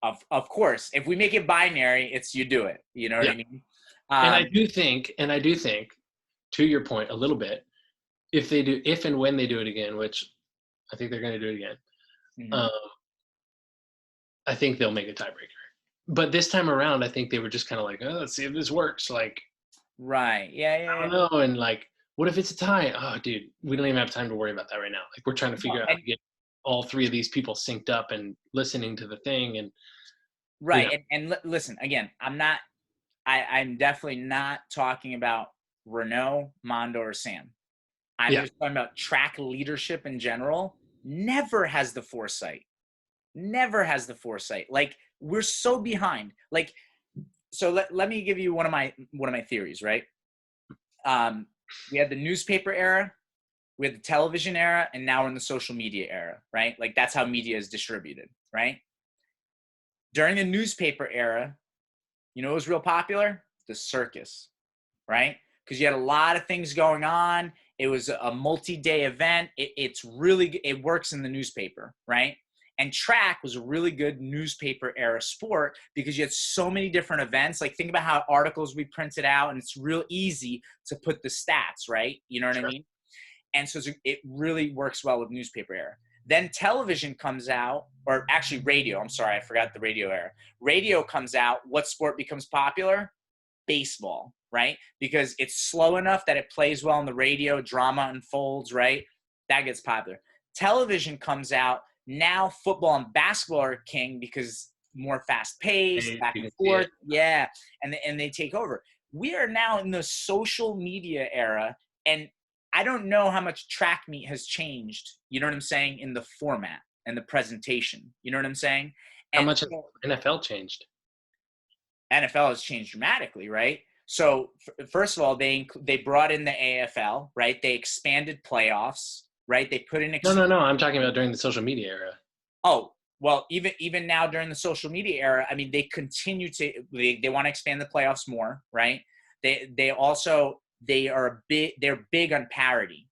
Of course, if we make it binary, it's you do it. You know what Yeah. I mean? And I do think, to your point a little bit, if and when they do it again, which I think they're going to do it again, Mhm. um, I think they'll make a tiebreaker. But this time around, I think they were just kind of like, oh, let's see if this works. Like, Right. Yeah, I yeah, don't know. And like, what if it's a tie? Oh, dude, we don't even have time to worry about that right now. Like, we're trying to yeah. figure out how to get all three of these people synced up and listening to the thing. And, you Right. know, Listen, again, I'm definitely not talking about Renaud, Mondo, or Sam. I'm yeah, just talking about track leadership in general. Never has the foresight. Never has the foresight. Like, we're so behind. Like, so let me give you one of my theories, right? We had the newspaper era, we had the television era, and now we're in the social media era, right? Like, that's how media is distributed, right? During the newspaper era, what was real popular? The circus, right? Because you had a lot of things going on. It was a multi-day event. It works in the newspaper, right? And track was a really good newspaper era sport because you had so many different events. Like, think about how articles we printed out, and it's real easy to put the stats, right? You know what I sure. mean? And so it really works well with newspaper era. Then television comes out, or actually radio. I'm sorry, I forgot the radio era. Radio comes out. What sport becomes popular? Baseball, right? Because it's slow enough that it plays well on the radio, drama unfolds, right? That gets popular. Television comes out. Now football and basketball are king because more fast paced, Hey, back you and can see forth. it. Yeah. And they take over. We are now in the social media era, and I don't know how much track meet has changed, you know what I'm saying, in the format and the presentation. You know what I'm saying? How And much has so NFL changed? NFL has changed dramatically, right? So first of all, they brought in the AFL, right? They expanded playoffs, right? They put in No, no, no. I'm talking about during the social media era. oh, well, even now during the social media era, I mean, they continue to they want to expand the playoffs more, right? They also they're big on parity.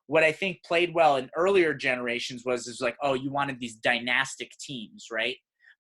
What I think played well in earlier generations is like, oh, you wanted these dynastic teams, right?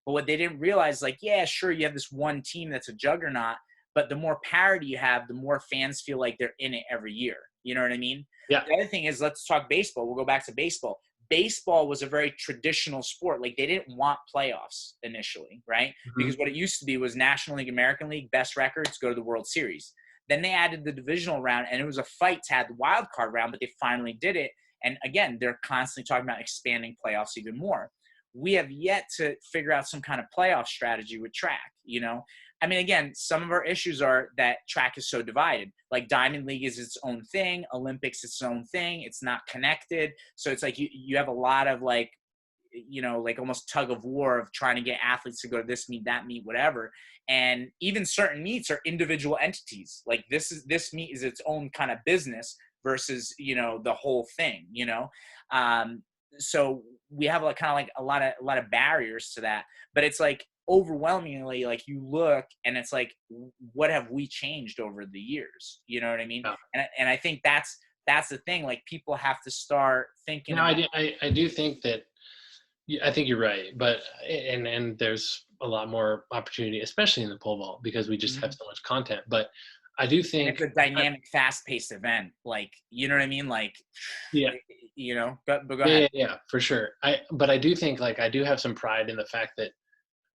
But what they didn't realize, like, yeah, sure, you have this one team that's a juggernaut, but the more parity you have, the more fans feel like they're in it every year. You know what I mean? Yeah. The other thing is, let's talk baseball. We'll go back to baseball. Baseball was a very traditional sport. Like, they didn't want playoffs initially, right? Mm-hmm. Because what it used to be was National League, American League, best records go to the World Series. Then they added the divisional round, and it was a fight to have the wild card round, but they finally did it. And again, they're constantly talking about expanding playoffs even more. We have yet to figure out some kind of playoff strategy with track, I mean, again, some of our issues are that track is so divided. Like, Diamond League is its own thing. Olympics is its own thing. It's not connected. So it's like you have a lot of like almost tug of war of trying to get athletes to go to this meet, that meet, whatever. And even certain meets are individual entities. Like, this meet is its own kind of business versus, the whole thing, so we have like kind of like a lot of barriers to that, but it's like overwhelmingly, like, you look and it's like, what have we changed over the years? You know what I mean? Yeah. And I think that's the thing. Like, people have to start thinking No, about. I do think that. I think you're right, but and there's a lot more opportunity, especially in the pole vault, because we just have Mhm. so much content. But I do And it's think, a dynamic, fast-paced event. Like, you know what I mean? Like, yeah, you know, but go yeah, ahead. yeah, yeah, for sure. But I do think, like, I do have some pride in the fact that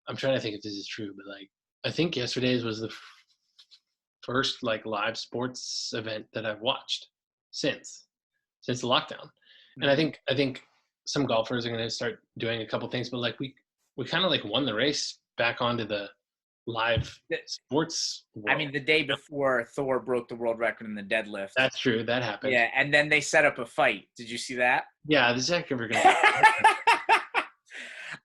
I'm trying to think if this is true, but like, I think yesterday's was the first like live sports event that I've watched since the lockdown. And Mhm. I think some golfers are going to start doing a couple things, but like we kind of like won the race back onto the live sports I world. mean, the day before Thor broke the world record in the deadlift. That's true. That happened. Yeah, and then they set up a fight. Did you see that? Yeah, this is actually ever going to happen.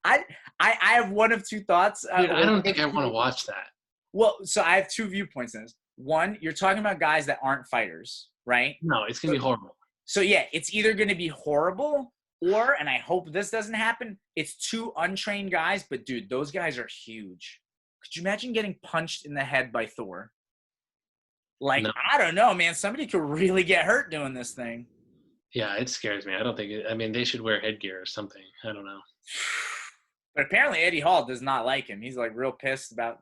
I, I have one of two thoughts. Dude, I don't think I want to watch that. Well, so I have two viewpoints in this. One, you're talking about guys that aren't fighters, right? No, it's going to be horrible. So yeah, it's either going to be horrible or, and I hope this doesn't happen, it's two untrained guys, but dude, those guys are huge. Could you imagine getting punched in the head by Thor? Like, No. I don't know, man. Somebody could really get hurt doing this thing. Yeah, it scares me. I don't think I mean, they should wear headgear or something. I don't know. But apparently Eddie Hall does not like him. He's like real pissed about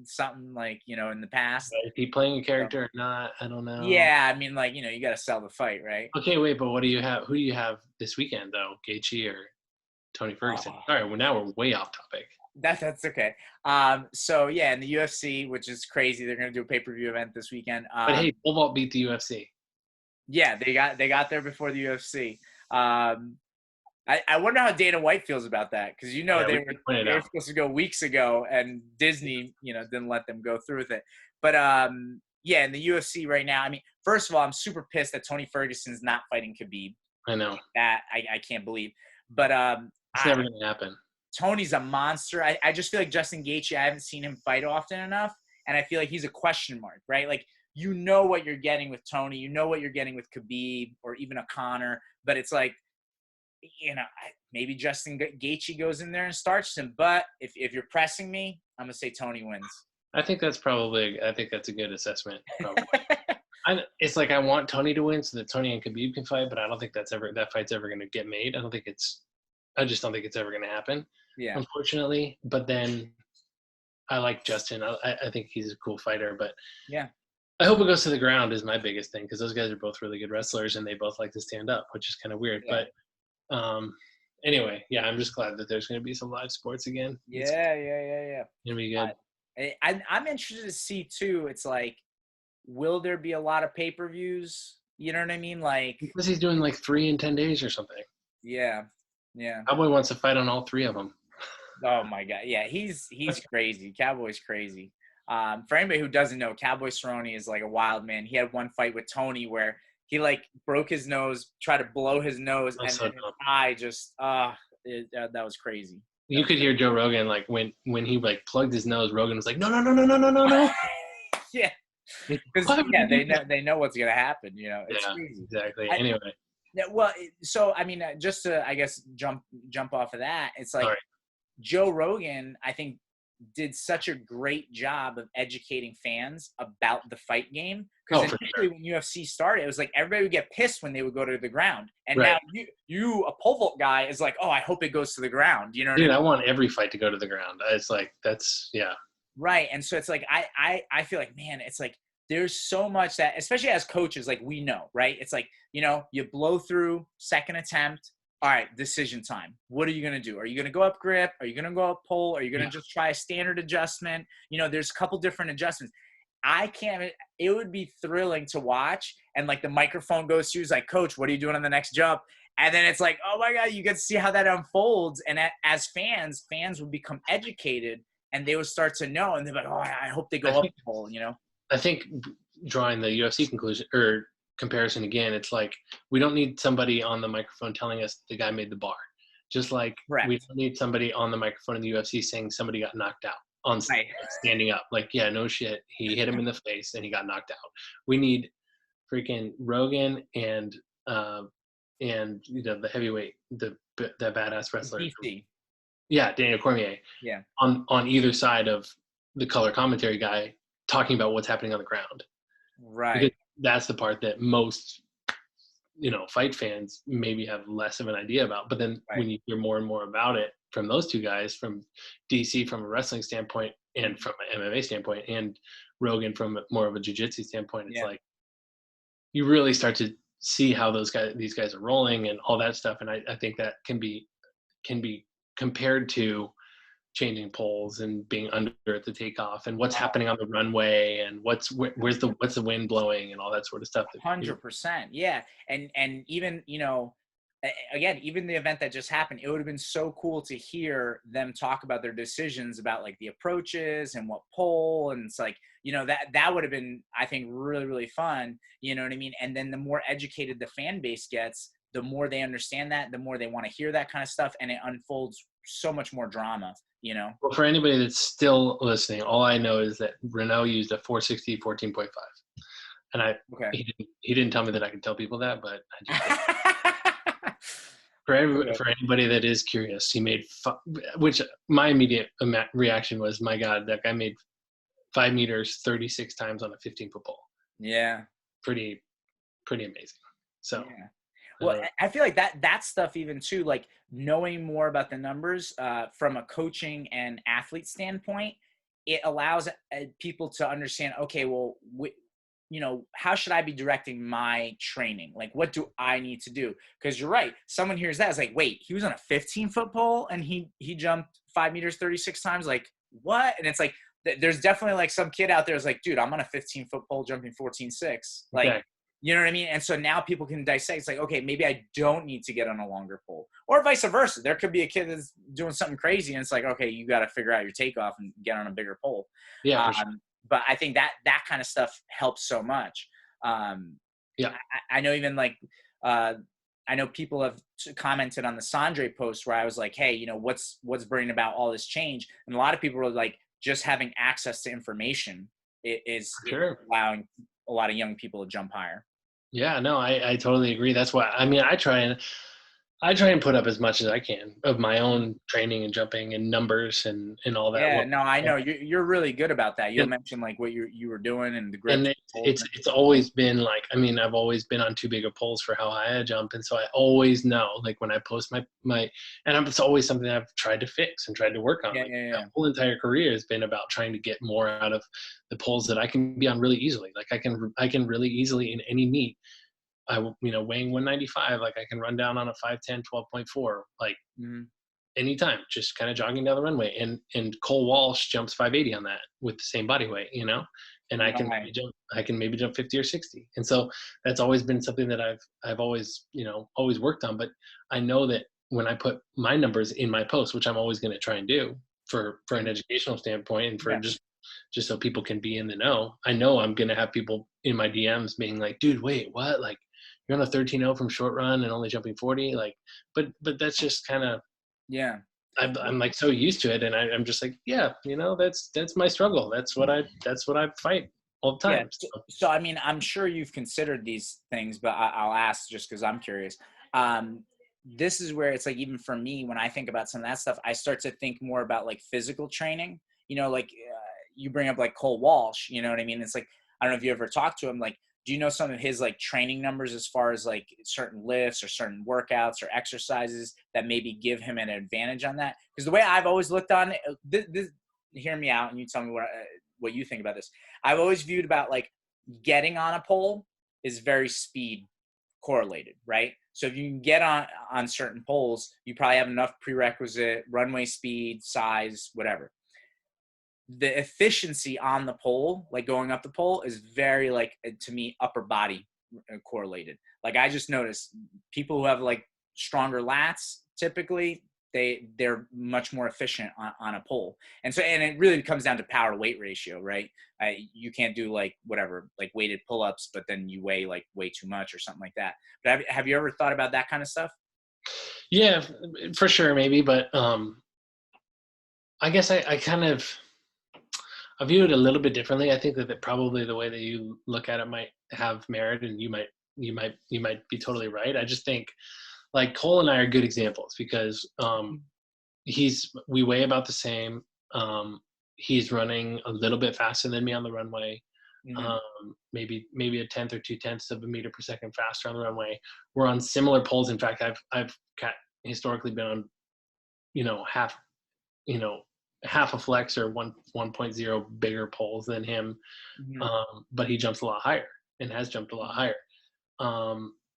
something, like, you know, in the past. Is he playing a character or not? I don't know. Yeah, I mean, like, you know, you got to sell the fight, right? Okay, wait, but what do you have? Who do you have this weekend though? Gaethje or Tony Ferguson? All right, well now we're way off topic. That's okay. So yeah, in the UFC, which is crazy, they're gonna do a pay-per-view event this weekend. But hey, pole vault beat the UFC. Yeah, they got there before the UFC. I wonder how Dana White feels about that, because you know Yeah, they were supposed to go weeks ago, and Disney, you know, didn't let them go through with it. But yeah, in the UFC right now, I mean, first of all, I'm super pissed that Tony Ferguson's not fighting Khabib. I know. That I can't believe. But it's never gonna happen. Tony's a monster. I just feel like Justin Gaethje, I haven't seen him fight often enough, and I feel like he's a question mark, right? Like, you know what you're getting with Tony, you know what you're getting with Khabib or even a Conor, but it's like, you know, maybe Justin Gaethje goes in there and starts him. But if you're pressing me, I'm gonna say Tony wins. I think that's a good assessment. Probably. It's like I want Tony to win so that Tony and Khabib can fight, but I don't think that fight's ever gonna get made. I just don't think it's ever gonna happen. Yeah. Unfortunately, but then I like Justin. I think he's a cool fighter, but yeah, I hope it goes to the ground is my biggest thing, because those guys are both really good wrestlers and they both like to stand up, which is kind of weird. Yeah. But anyway, yeah, I'm just glad that there's going to be some live sports again. Yeah. It's gonna be good. I'm interested to see too. It's like, will there be a lot of pay-per-views? You know what I mean? Like, because he's doing like 3 in 10 days or something. Yeah. Cowboy wants to fight on all 3 of them. Oh my God. Yeah, he's crazy. Cowboy's crazy. For anybody who doesn't know, Cowboy Cerrone is like a wild man. He had one fight with Tony where he like broke his nose, tried to blow his nose, and his eye just that was crazy. You could hear Joe Rogan like when he like plugged his nose, Rogan was like, no. Yeah. Because they know what's gonna happen. You know, it's crazy. Exactly. Anyway. Well, so I mean, just to I guess jump off of that, it's like Joe Rogan, I think, did such a great job of educating fans about the fight game. Because initially when UFC started, it was like everybody would get pissed when they would go to the ground. And now you, a pole vault guy, is like, oh, I hope it goes to the ground. You know what I mean? I want every fight to go to the ground. It's like, yeah. Right. And so it's like, I feel like, man, it's like, there's so much that, especially as coaches, like we know, right? It's like, you know, you blow through, second attempt. All right, decision time. What are you going to do? Are you going to go up grip? Are you going to go up pull? Are you going to just try a standard adjustment? You know, there's a couple different adjustments. It would be thrilling to watch. And like the microphone goes to you, it's like, coach, what are you doing on the next jump? And then it's like, oh my God, you get to see how that unfolds. And as fans would become educated and they would start to know. And they're like, oh, I hope they go up pull, you know? I think drawing the UFC conclusion or comparison again, it's like we don't need somebody on the microphone telling us the guy made the bar. Just like we don't need somebody on the microphone in the UFC saying somebody got knocked out on standing up. Like, yeah, no shit. He hit him in the face and he got knocked out. We need freaking Rogan and you know, the heavyweight, the badass wrestler. DC. Yeah, Daniel Cormier. Yeah. On either side of the color commentary guy talking about what's happening on the ground. Right. Because that's the part that most, you know, fight fans maybe have less of an idea about. But then when you hear more and more about it from those two guys, from DC from a wrestling standpoint and from an MMA standpoint, and Rogan from more of a jiu-jitsu standpoint. It's Yeah. like you really start to see how these guys are rolling and all that stuff. And I think that can be compared to changing poles and being under at the takeoff and what's happening on the runway and what's the wind blowing and all that sort of stuff. 100%. Yeah. And even, again, even the event that just happened, it would have been so cool to hear them talk about their decisions about like the approaches and what pole. And it's like, that would have been, I think, really, really fun. You know what I mean? And then the more educated the fan base gets, the more they understand that, the more they want to hear that kind of stuff. And it unfolds so much more drama, Well, for anybody that's still listening, all I know is that Renaud used a 460 14.5. And Okay. he didn't tell me that I could tell people that, but I just Okay. for anybody that is curious, he made which my immediate reaction was, my God, that guy made 5 meters 36 times on a 15-foot pole. Yeah. Pretty amazing. So Yeah. Well, I feel like that stuff even too, like knowing more about the numbers from a coaching and athlete standpoint, it allows people to understand, okay, well, how should I be directing my training? Like, what do I need to do? Because you're right. Someone hears that, it's like, wait, he was on a 15-foot pole and he jumped 5 meters 36 times. Like, what? And it's like, there's definitely like some kid out there is like, dude, I'm on a 15-foot pole jumping 14.6. Like, okay. you know what I mean? And so now people can dissect. It's like, okay, maybe I don't need to get on a longer pole, or vice versa. There could be a kid that's doing something crazy, and it's like, okay, you got to figure out your takeoff and get on a bigger pole. Yeah, for sure. But I think that kind of stuff helps so much. Yeah. I know even like, I know people have commented on the Sandre post where I was like, hey, what's bringing about all this change? And a lot of people were like, just having access to information is allowing a lot of young people to jump higher. Yeah, no, I totally agree. That's why, I mean, I try and put up as much as I can of my own training and jumping and numbers and all that. Yeah, no, I know you're really good about that. You'll And, mention like what you were doing and the grips. and it's always been like, I mean, I've always been on too big of poles for how high I jump. And so I always know, like when I post it's always something I've tried to fix and tried to work on. Yeah, like yeah, my yeah. whole entire career has been about trying to get more out of the poles that I can be on really easily. Like I can really easily in any meet, weighing 195, like I can run down on a 5'10", 12.4, like anytime, just kind of jogging down the runway. And Cole Walsh jumps 580 on that with the same body weight, and I can maybe jump 50 or 60. And so that's always been something that I've always, always worked on. But I know that when I put my numbers in my post, which I'm always going to try and do for an educational standpoint and for just so people can be in the know, I know I'm going to have people in my DMs being like, dude, wait, what? Like, you're on a 13.0 from short run and only jumping 40. Like, but that's just kind of, yeah. I'm like so used to it. And I'm just like, yeah, that's my struggle. That's what I fight all the time. Yeah. So I mean, I'm sure you've considered these things, but I'll ask just because I'm curious. This is where it's like, even for me, when I think about some of that stuff, I start to think more about like physical training, like you bring up like Cole Walsh, you know what I mean? It's like, I don't know if you ever talked to him, like, do you know some of his like training numbers as far as like certain lifts or certain workouts or exercises that maybe give him an advantage on that? Because the way I've always looked on it, hear me out and you tell me what you think about this. I've always viewed about like getting on a pole is very speed correlated, right? So if you can get on certain poles, you probably have enough prerequisite runway speed, size, whatever. The efficiency on the pole, like going up the pole, is very like, to me, upper body correlated. Like I just noticed people who have like stronger lats, typically they're much more efficient on a pole. And it really comes down to power to weight ratio, right? You can't do like whatever, like weighted pull-ups, but then you weigh like way too much or something like that. But have you ever thought about that kind of stuff? Yeah, for sure. Maybe. But I guess I kind of, I view it a little bit differently. I think that probably the way that you look at it might have merit, and you might be totally right. I just think like Cole and I are good examples because we weigh about the same. He's running a little bit faster than me on the runway. Maybe a 1/10 or 2/10 of a meter per second faster on the runway. We're on similar poles. In fact, I've historically been on, half, half a flex or 1.0 bigger poles than him. But he jumps a lot higher and has jumped a lot higher.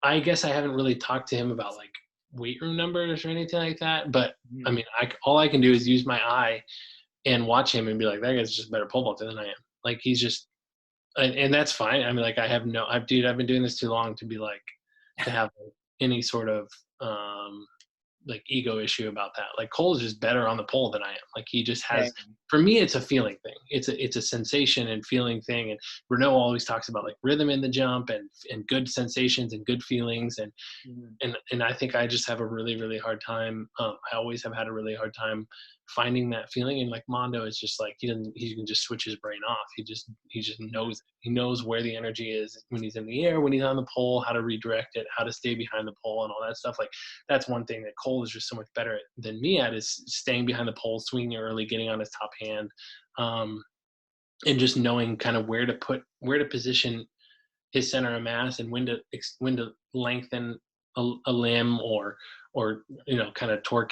I guess I haven't really talked to him about like weight room numbers or anything like that. But I mean, all I can do is use my eye and watch him and be like, that guy's just a better pole vaulter than I am. Like he's just, and that's fine. I mean, like I've been doing this too long to be like, to have any sort of, like ego issue about that. Like Cole is just better on the pole than I am. Like he just has, for me, it's a feeling thing. It's a sensation and feeling thing. And Renaud always talks about like rhythm in the jump and good sensations and good feelings. And I think I just have a really, really hard time. I always have had a really hard time finding that feeling. And like Mondo is just like, he can just switch his brain off. He just knows, he knows where the energy is when he's in the air, when he's on the pole, how to redirect it, how to stay behind the pole and all that stuff. Like that's one thing that Cole is just so much better at than me at, is staying behind the pole, swinging early, getting on his top hand, and just knowing kind of where to position his center of mass and when to lengthen a limb or kind of torque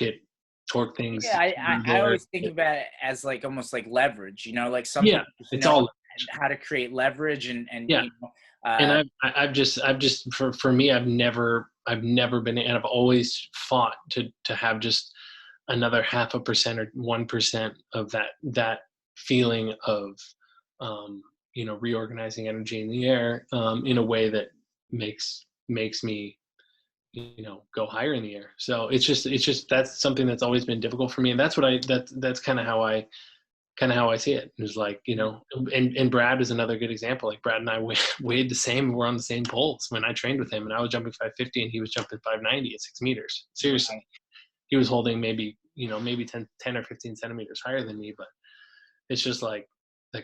things. Yeah, I always think about it as like almost like leverage, like some people it's all how to create leverage and and I've just for me, I've never been, and I've always fought to have just another 0.5% or 1% of that feeling of reorganizing energy in the air in a way that makes me go higher in the air. So it's just that's something that's always been difficult for me, and that's what that's kind of how I see it. It's like, and Brad is another good example. Like Brad and I weighed the same. We're on the same poles when I trained with him, and I was jumping 550 and he was jumping 590 at 6 meters. Seriously, he was holding maybe 10 or 15 centimeters higher than me, but it's just like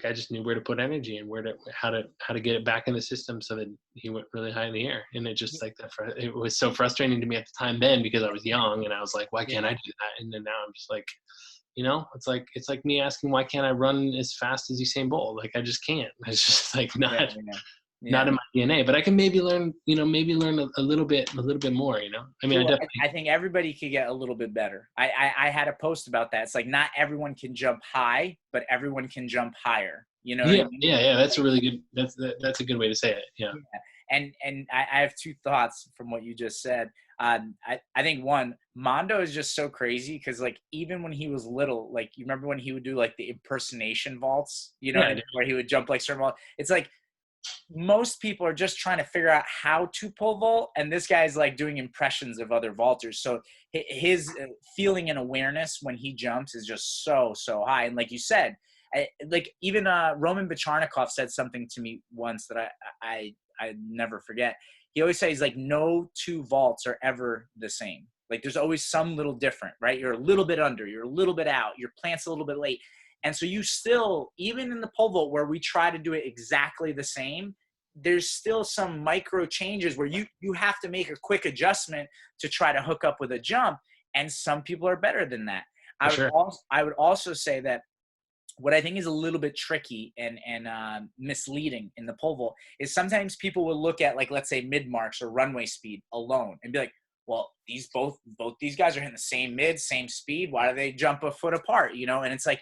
I just knew where to put energy and how to get it back in the system so that he went really high in the air. And it just like that, it was so frustrating to me at the time then, because I was young and I was like, why can't I do that? And then now I'm just like, it's like me asking, why can't I run as fast as Usain Bolt? Like I just can't. It's just like not in my DNA, but I can maybe learn a little bit more, I mean, I think everybody could get a little bit better. I had a post about that. It's like, not everyone can jump high, but everyone can jump higher. What I mean? Yeah. That's a really good, that's a good way to say it. Yeah. And I have two thoughts from what you just said. I think one, Mondo is just so crazy because like even when he was little, like you remember when he would do like the impersonation vaults, where he would jump like certain vaults. It's like most people are just trying to figure out how to pole vault, and this guy's like doing impressions of other vaulters. So his feeling and awareness when he jumps is just so high. And like you said, like even Roman Bacharnikov said something to me once that I never forget. He always says like no two vaults are ever the same. Like there's always some little different, right? You're a little bit under, you're a little bit out, your plant's a little bit late. And so you still, even in the pole vault where we try to do it exactly the same, there's still some micro changes where you have to make a quick adjustment to try to hook up with a jump. And some people are better than that. I would also say that what I think is a little bit tricky and misleading in the pole vault is sometimes people will look at, like, let's say mid marks or runway speed alone and be like, well, both these guys are hitting the same mid, same speed. Why do they jump a foot apart? And it's like,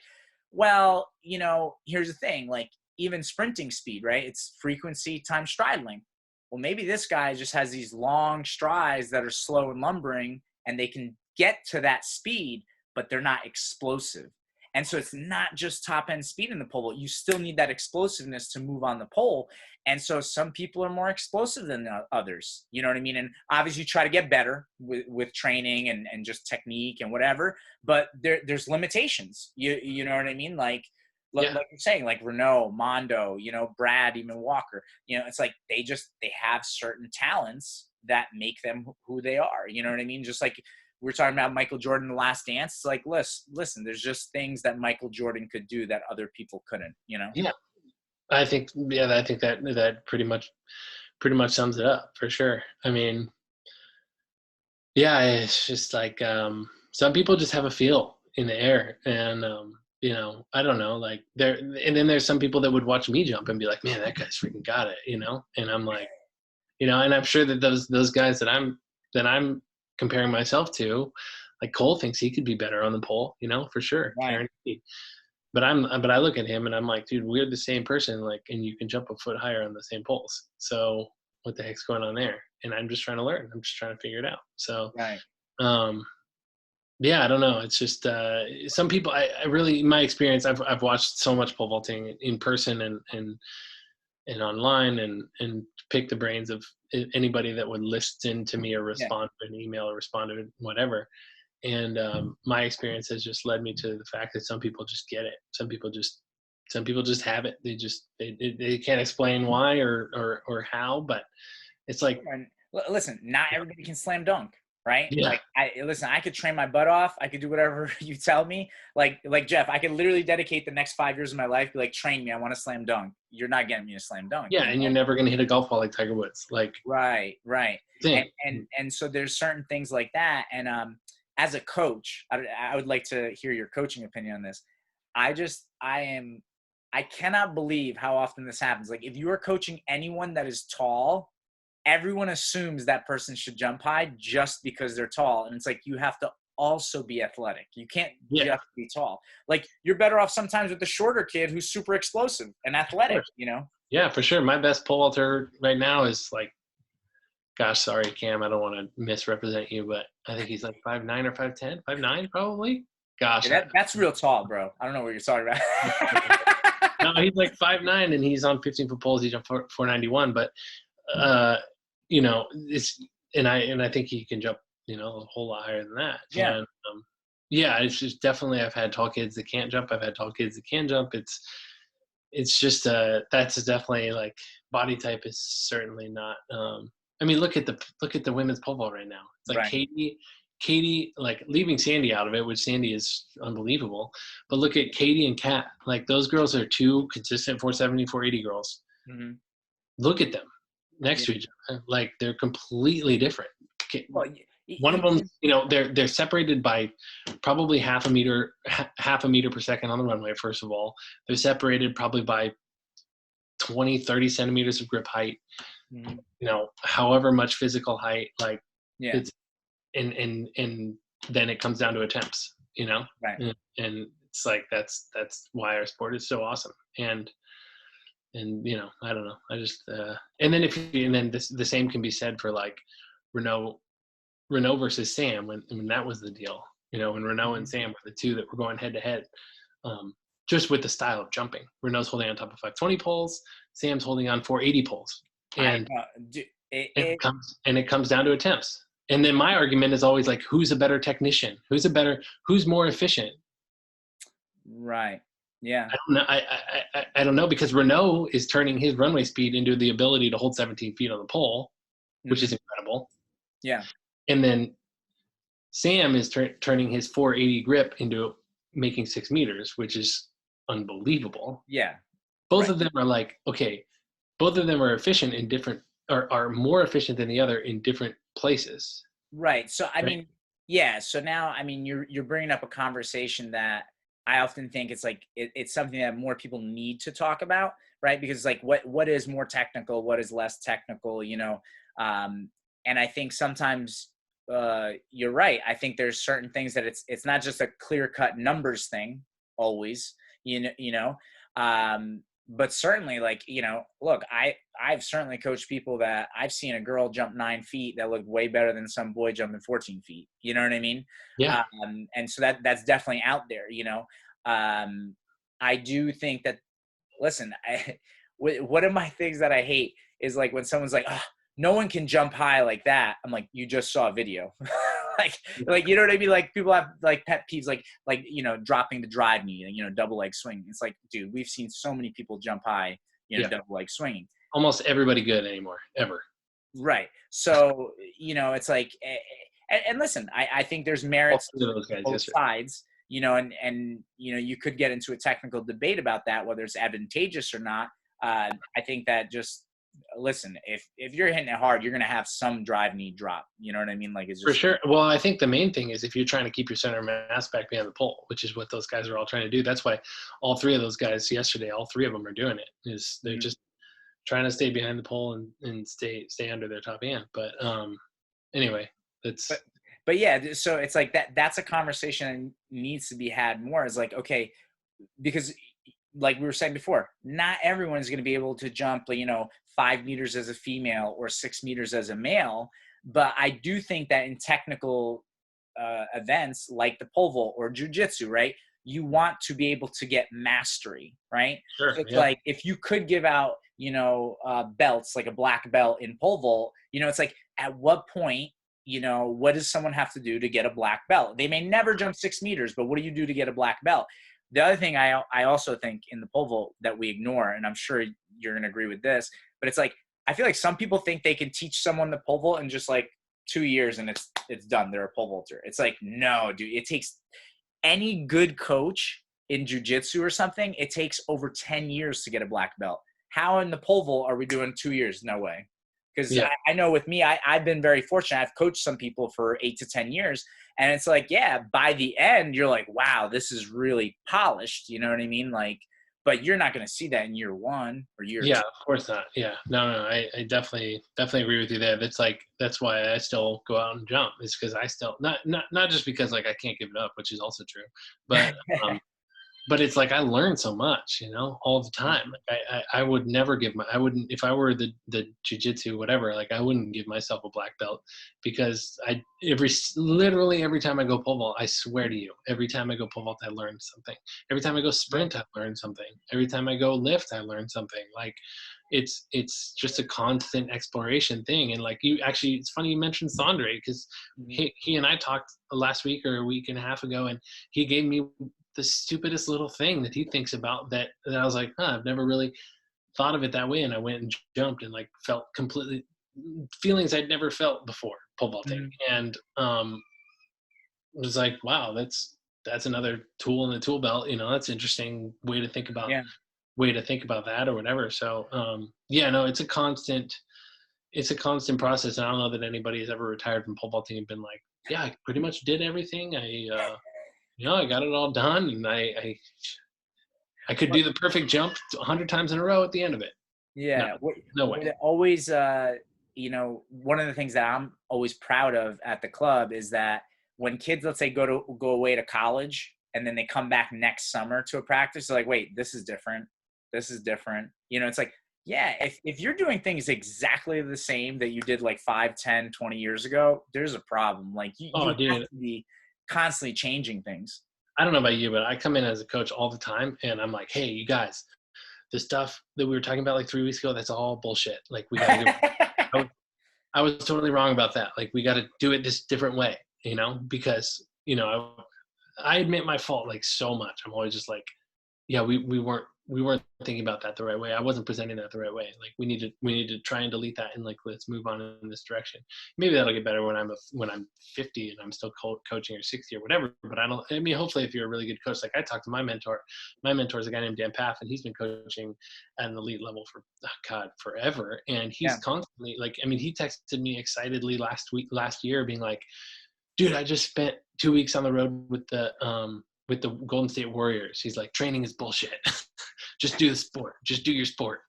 well, here's the thing, like even sprinting speed, right? It's frequency times stride length. Well, maybe this guy just has these long strides that are slow and lumbering and they can get to that speed, but they're not explosive. And so it's not just top end speed in the pole vault. You still need that explosiveness to move on the pole. And so some people are more explosive than others. You know what I mean? And obviously you try to get better with training and just technique and whatever, but there's limitations. You know what I mean? Like you're saying, like Renaud, Mondo, Brad, even Walker, it's like they have certain talents that make them who they are. You know what I mean? Just like we're talking about Michael Jordan, The Last Dance. It's like, listen, there's just things that Michael Jordan could do that other people couldn't, Yeah. I think that pretty much sums it up for sure. I mean, yeah, it's just like, some people just have a feel in the air and, I don't know, like and then there's some people that would watch me jump and be like, man, that guy's freaking got it, and I'm like, and I'm sure that those guys that I'm comparing myself to, Like Cole thinks he could be better on the pole, for sure. Right. But I look at him and I'm like, dude, we're the same person, like, and you can jump a foot higher on the same poles. So what the heck's going on there? And I'm just trying to learn. I'm just trying to figure it out. So, Right. yeah, I don't know. It's just some people. I really, in my experience, I've watched so much pole vaulting in person and online, and pick the brains of anybody that would listen to me or respond to an email or respond to whatever. And my experience has just led me to the fact that some people just get it. Some people just have it. They can't explain why or how, but it's like, And listen, not everybody can slam dunk, right? yeah, Like I could train my butt off. I could do whatever you tell me. Like Jeff, I could literally dedicate the next 5 years of my life, be like, train me. I want to slam dunk. You're not getting me to slam dunk. yeah, and you're never gonna hit a golf ball like Tiger Woods, like Right. And so there's certain things like that. And as a coach, I would like to hear your coaching opinion on this. I cannot believe how often this happens. Like if you are coaching anyone that is tall, everyone assumes that person should jump high just because they're tall. And it's like, you have to also be athletic. You can't just be tall. Like you're better off sometimes with the shorter kid who's super explosive and athletic, Yeah, for sure. My best pole vaulter right now is like, gosh, sorry, Cam, I don't want to misrepresent you, but I think he's like 5'9" or 5'10", 5'9" probably. Gosh. Yeah, that's real tall, bro. I don't know what you're talking about. No, he's like 5'9", and he's on 15-foot poles. He jumped 491, but I think he can jump, a whole lot higher than that. Yeah. And, it's just definitely, I've had tall kids that can't jump. I've had tall kids that can jump. It's just that's definitely like body type is certainly not. I mean, look at the women's pole vault right now. It's like Right. Katie, like leaving Sandy out of it, which Sandy is unbelievable. But look at Katie and Kat. Like those girls are two consistent 470, 480 girls. Mm-hmm. Look at them next to each other. Like they're completely different. Well, One of them, they're separated by probably half a meter per second on the runway. First of all, they're separated probably by 20, 30 centimeters of grip height. Mm-hmm. However much physical height, like it's and then it comes down to attempts, right. And it's like that's why our sport is so awesome. And I don't know, I just and then the same can be said for like Renaud versus Sam when that was the deal, when Renaud and Sam were the two that were going head to head, just with the style of jumping. Renaud's holding on top of 520 poles, Sam's holding on 480 poles, and it comes down to attempts. And then my argument is always like, who's a better technician? Who's more efficient? Right. Yeah. I don't know. I don't know, because Renaud is turning his runway speed into the ability to hold 17 feet on the pole, which is incredible. Yeah. And then Sam is turning his 480 grip into making 6 meters, which is unbelievable. Yeah. Both of them are like, okay, both of them are efficient in different, are more efficient than the other in different places. Right. So, I mean, yeah. So now, I mean, you're bringing up a conversation that I often think it's like, it's something that more people need to talk about, right? Because like, what is more technical? What is less technical? And I think sometimes you're right. I think there's certain things that it's not just a clear cut numbers thing always, but certainly like, look, I've certainly coached people that I've seen a girl jump 9 feet that looked way better than some boy jumping 14 feet. You know what I mean? Yeah. And so that's definitely out there, I do think that, listen, one of my things that I hate is like when someone's like, oh, no one can jump high like that. I'm like, you just saw a video. like, you know what I mean? Like people have like pet peeves, like, dropping the drive knee, double leg swing. It's like, dude, we've seen so many people jump high, double leg swinging. Almost everybody good anymore, ever. Right. So, it's like, and listen, I think there's merits to both sides, and you could get into a technical debate about that, whether it's advantageous or not. I think that just, listen, if you're hitting it hard, you're going to have some drive knee drop. You know what I mean? Like it's just, for sure. Well, I think the main thing is if you're trying to keep your center of mass back behind the pole, which is what those guys are all trying to do. That's why all three of those guys yesterday, all three of them are doing it. Is they're just trying to stay behind the pole and stay under their top hand. But anyway, that's. but yeah, so it's like that's a conversation that needs to be had more, is like, okay, because like we were saying before, not everyone is going to be able to jump, 5 meters as a female or 6 meters as a male. But I do think that in technical events like the pole vault or jujitsu, right, you want to be able to get mastery, right? Sure. So it's Yeah. like, if you could give out, belts, like a black belt in pole vault, it's like, at what point, what does someone have to do to get a black belt? They may never jump 6 meters, but what do you do to get a black belt? The other thing I also think in the pole vault that we ignore, and I'm sure you're going to agree with this, but it's like, I feel like some people think they can teach someone the pole vault in just like 2 years and it's done. They're a pole vaulter. It's like, no, dude, it takes any good coach in jujitsu or something. It takes over 10 years to get a black belt. How in the pole vault are we doing 2 years? No way. Because Yeah. I know with me, I've been very fortunate. I've coached some people for 8 to 10 years. And it's like, yeah, by the end, you're like, wow, this is really polished. You know what I mean? Like, but you're not going to see that in year one or year Yeah, two. of course not. Yeah. No, I definitely agree with you there. That's why I still go out and jump, is because I still, not just because like I can't give it up, which is also true, but but it's like I learn so much, all the time. Like I would never I wouldn't, if I were the jiu-jitsu, whatever, like I wouldn't give myself a black belt, because literally every time I go pole vault, I swear to you, every time I go pole vault, I learn something. Every time I go sprint, I learn something. Every time I go lift, I learn something. Like it's just a constant exploration thing. And like it's funny you mentioned Sandre, because he and I talked last week or a week and a half ago, and he gave me the stupidest little thing that he thinks about that I was like, I've never really thought of it that way. And I went and jumped and like felt completely feelings I'd never felt before pole vaulting. And it was like, wow, that's another tool in the tool belt. That's an interesting way to think about that or whatever. So no, it's a constant process. And I don't know that anybody has ever retired from pole vaulting and been like, yeah, I pretty much did everything. I got it all done, and I could do the perfect jump 100 times in a row at the end of it. Yeah. No way. Always, one of the things that I'm always proud of at the club is that when kids, let's say, go away to college and then they come back next summer to a practice, they're like, wait, this is different. This is different. It's like, yeah, if you're doing things exactly the same that you did like 5, 10, 20 years ago, there's a problem. Like you have to be constantly changing things. I don't know about you, but I come in as a coach all the time and I'm like, hey, you guys, the stuff that we were talking about like 3 weeks ago, that's all bullshit. Like we got to I was totally wrong about that. Like we got to do it this different way, because, I admit my fault like so much. I'm always just like, yeah, we weren't thinking about that the right way. I wasn't presenting that the right way. Like we need to try and delete that and like, let's move on in this direction. Maybe that'll get better when I'm 50 and I'm still coaching, or 60 or whatever. But hopefully if you're a really good coach, like I talked to my mentor is a guy named Dan Paff, and he's been coaching at an elite level for forever. And he's constantly like, he texted me excitedly last year being like, dude, I just spent 2 weeks on the road with the Golden State Warriors. He's like, training is bullshit. Just do the sport. Just do your sport.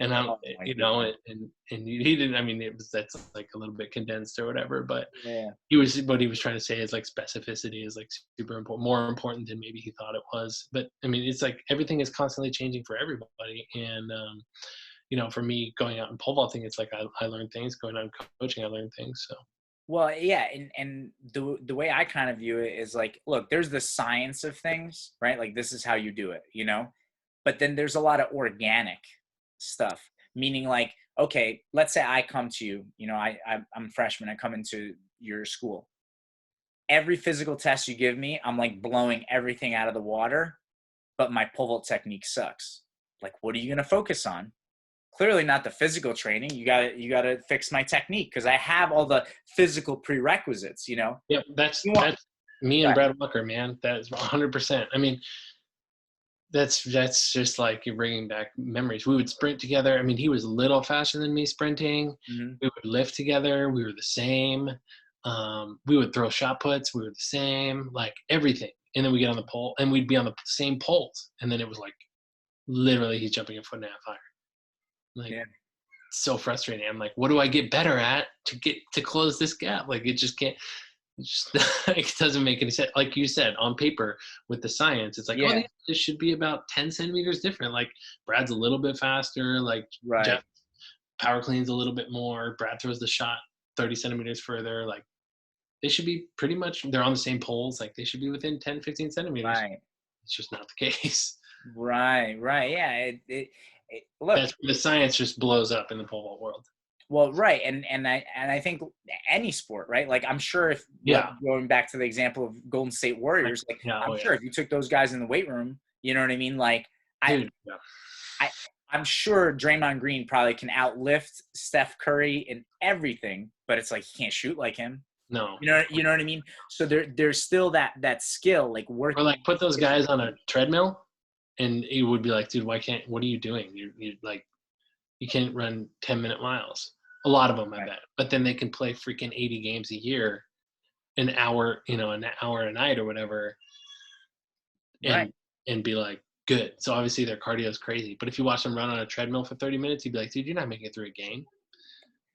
And I'm, and he didn't. That's like a little bit condensed or whatever. But what he was trying to say is like specificity is like super important, more important than maybe he thought it was. But it's like everything is constantly changing for everybody. And for me, going out and pole vaulting, it's like I learn things. Going out and coaching, I learn things. So. Well, yeah, and the way I kind of view it is like, look, there's the science of things, right? Like this is how you do it, But then there's a lot of organic stuff, meaning like, okay, let's say I come to you, I'm a freshman, I come into your school. Every physical test you give me, I'm like blowing everything out of the water, but my pole vault technique sucks. Like, what are you going to focus on? Clearly not the physical training. You gotta fix my technique, because I have all the physical prerequisites, Yeah, that's me and Brad Walker, man. That's 100%. That's just like you're bringing back memories. We would sprint together. He was a little faster than me sprinting. Mm-hmm. We would lift together. We were the same. We would throw shot puts. We were the same, like everything. And then we get on the pole, and we'd be on the same poles. And then it was like, literally, he's jumping a foot and a half higher. Like, so frustrating. I'm like, what do I get better at to close this gap? Like, it just can't. It's just, it doesn't make any sense. Like you said, on paper with the science, it's like, oh, Yeah. this should be about 10 centimeters different. Like Brad's a little bit faster. Like Right. Jeff power cleans a little bit more. Brad throws the shot 30 centimeters further. Like they should be pretty much, they're on the same poles. Like they should be within 10, 15 centimeters. Right. It's just not the case. Right. Right. Yeah. Look, That's the science just blows up in the pole vault world. well, right, and I think any sport, right? Like I'm sure if going back to the example of Golden State Warriors, like I'm sure if you took those guys in the weight room, you know what I mean? Like I'm sure Draymond Green probably can outlift Steph Curry in everything, but it's like he can't shoot like him. No. You know what I mean? So there's still that skill, like working. Or like put those guys on a treadmill, and it would be like, dude, what are you doing? You like, you can't run 10-minute miles. A lot of them, I bet. But then they can play freaking 80 games a year, an hour a night or whatever, and be like good. So obviously their cardio is crazy. But if you watch them run on a treadmill for 30 minutes, you'd be like, dude, you're not making it through a game.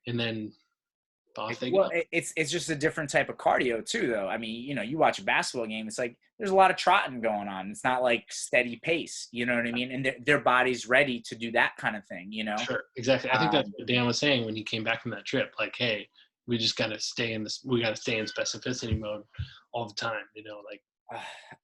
And then off they go. It's just a different type of cardio too, though. I mean, you watch a basketball game, it's like there's a lot of trotting going on. It's not like steady pace, you know what I mean? And their body's ready to do that kind of thing, Sure, exactly. I think that's what Dan was saying when he came back from that trip. Like, hey, we just got to stay in specificity mode all the time, like.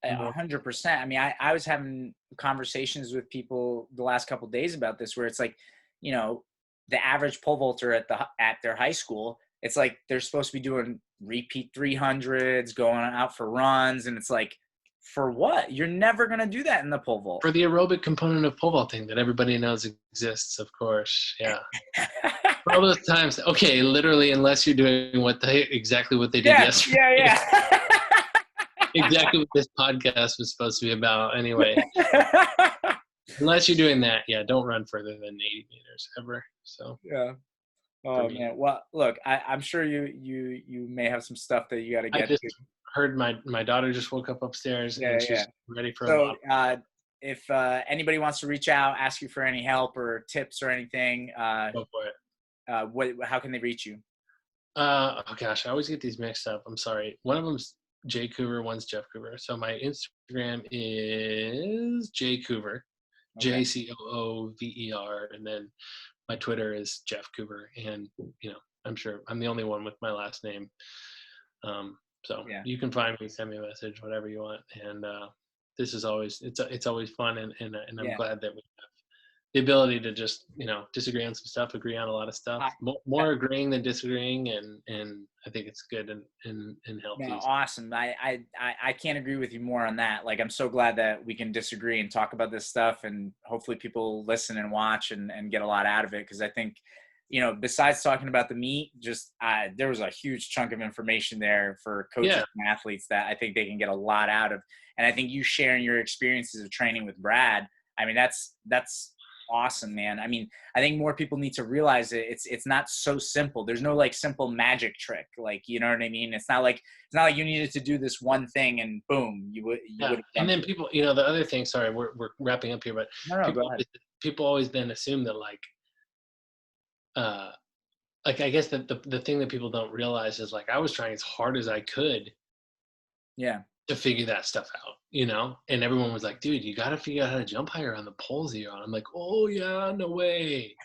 100%. I mean, I was having conversations with people the last couple of days about this, where it's like, the average pole vaulter at their high school, it's like they're supposed to be doing repeat 300s, going out for runs, and it's like, for what? You're never going to do that in the pole vault. For the aerobic component of pole vaulting that everybody knows exists, of course. Yeah. For all those times, okay, literally, unless you're doing exactly what they did yesterday. Yeah. Exactly what this podcast was supposed to be about anyway. Unless you're doing that, don't run further than 80 meters ever. So yeah. Oh man. Well, look, I'm sure you may have some stuff that you got to get to. Heard my daughter just woke up upstairs and she's ready for a lot. If anybody wants to reach out, ask you for any help or tips or anything, go for it. How can they reach you? Oh gosh, I always get these mixed up. I'm sorry. One of them's Jay Coover, one's Jeff Coover. So my Instagram is Jay Coover, JCOOVER, and then my Twitter is Jeff Coover, and I'm sure I'm the only one with my last name. So you can find me, send me a message, whatever you want. And this is always it's always fun, and I'm glad that we have the ability to just disagree on some stuff, agree on a lot of stuff. More agreeing than disagreeing, and I think it's good and healthy. No, awesome. I can't agree with you more on that. Like, I'm so glad that we can disagree and talk about this stuff, and hopefully people listen and watch and get a lot out of it. Because I think, besides talking about the meet, just there was a huge chunk of information there for coaches and athletes that I think they can get a lot out of. And I think you sharing your experiences of training with Brad, I mean, that's awesome, man. I mean, I think more people need to realize it's not so simple. There's no like simple magic trick, like, you know what I mean? It's not like you needed to do this one thing and boom, you would. And then people, the other thing. Sorry, we're wrapping up here, but go ahead. People always then assume that I guess that the thing that people don't realize is like I was trying as hard as I could. Yeah. To figure that stuff out, and everyone was like, dude, you got to figure out how to jump higher on the poles you're on. I'm like, oh yeah, no way,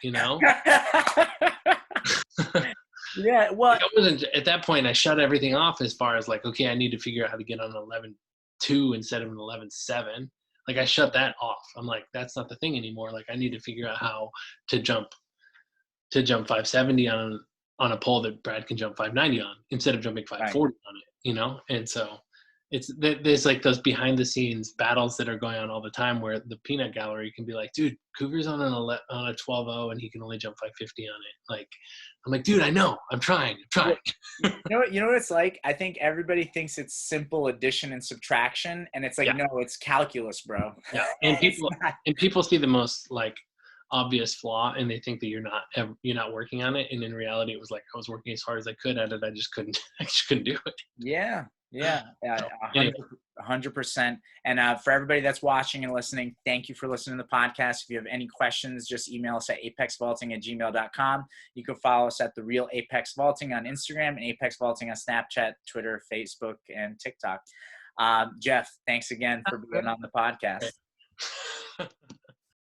Yeah. Well, I wasn't at that point. I shut everything off as far as like, okay, I need to figure out how to get on an 11.2 instead of an 11.7. Like I shut that off. I'm like, that's not the thing anymore. Like I need to figure out how to jump 570 on a pole that Brad can jump 590 on instead of jumping 540 on it, and so there's like those behind the scenes battles that are going on all the time where the peanut gallery can be like, dude, Coover's on a 12.0 and he can only jump 550 on it. Like, I'm like, dude, I know, I'm trying. You know what it's like? I think everybody thinks it's simple addition and subtraction, and it's like, no, it's calculus, bro. Yeah, and people see the most like obvious flaw and they think that you're not working on it, and in reality, it was like I was working as hard as I could at it. I just couldn't do it. Yeah. Yeah. 100%. And for everybody that's watching and listening, thank you for listening to the podcast. If you have any questions, just email us at apexvaulting@gmail.com. You can follow us at The Real Apex Vaulting on Instagram and Apex Vaulting on Snapchat, Twitter, Facebook, and TikTok. Jeff, thanks again for being on the podcast.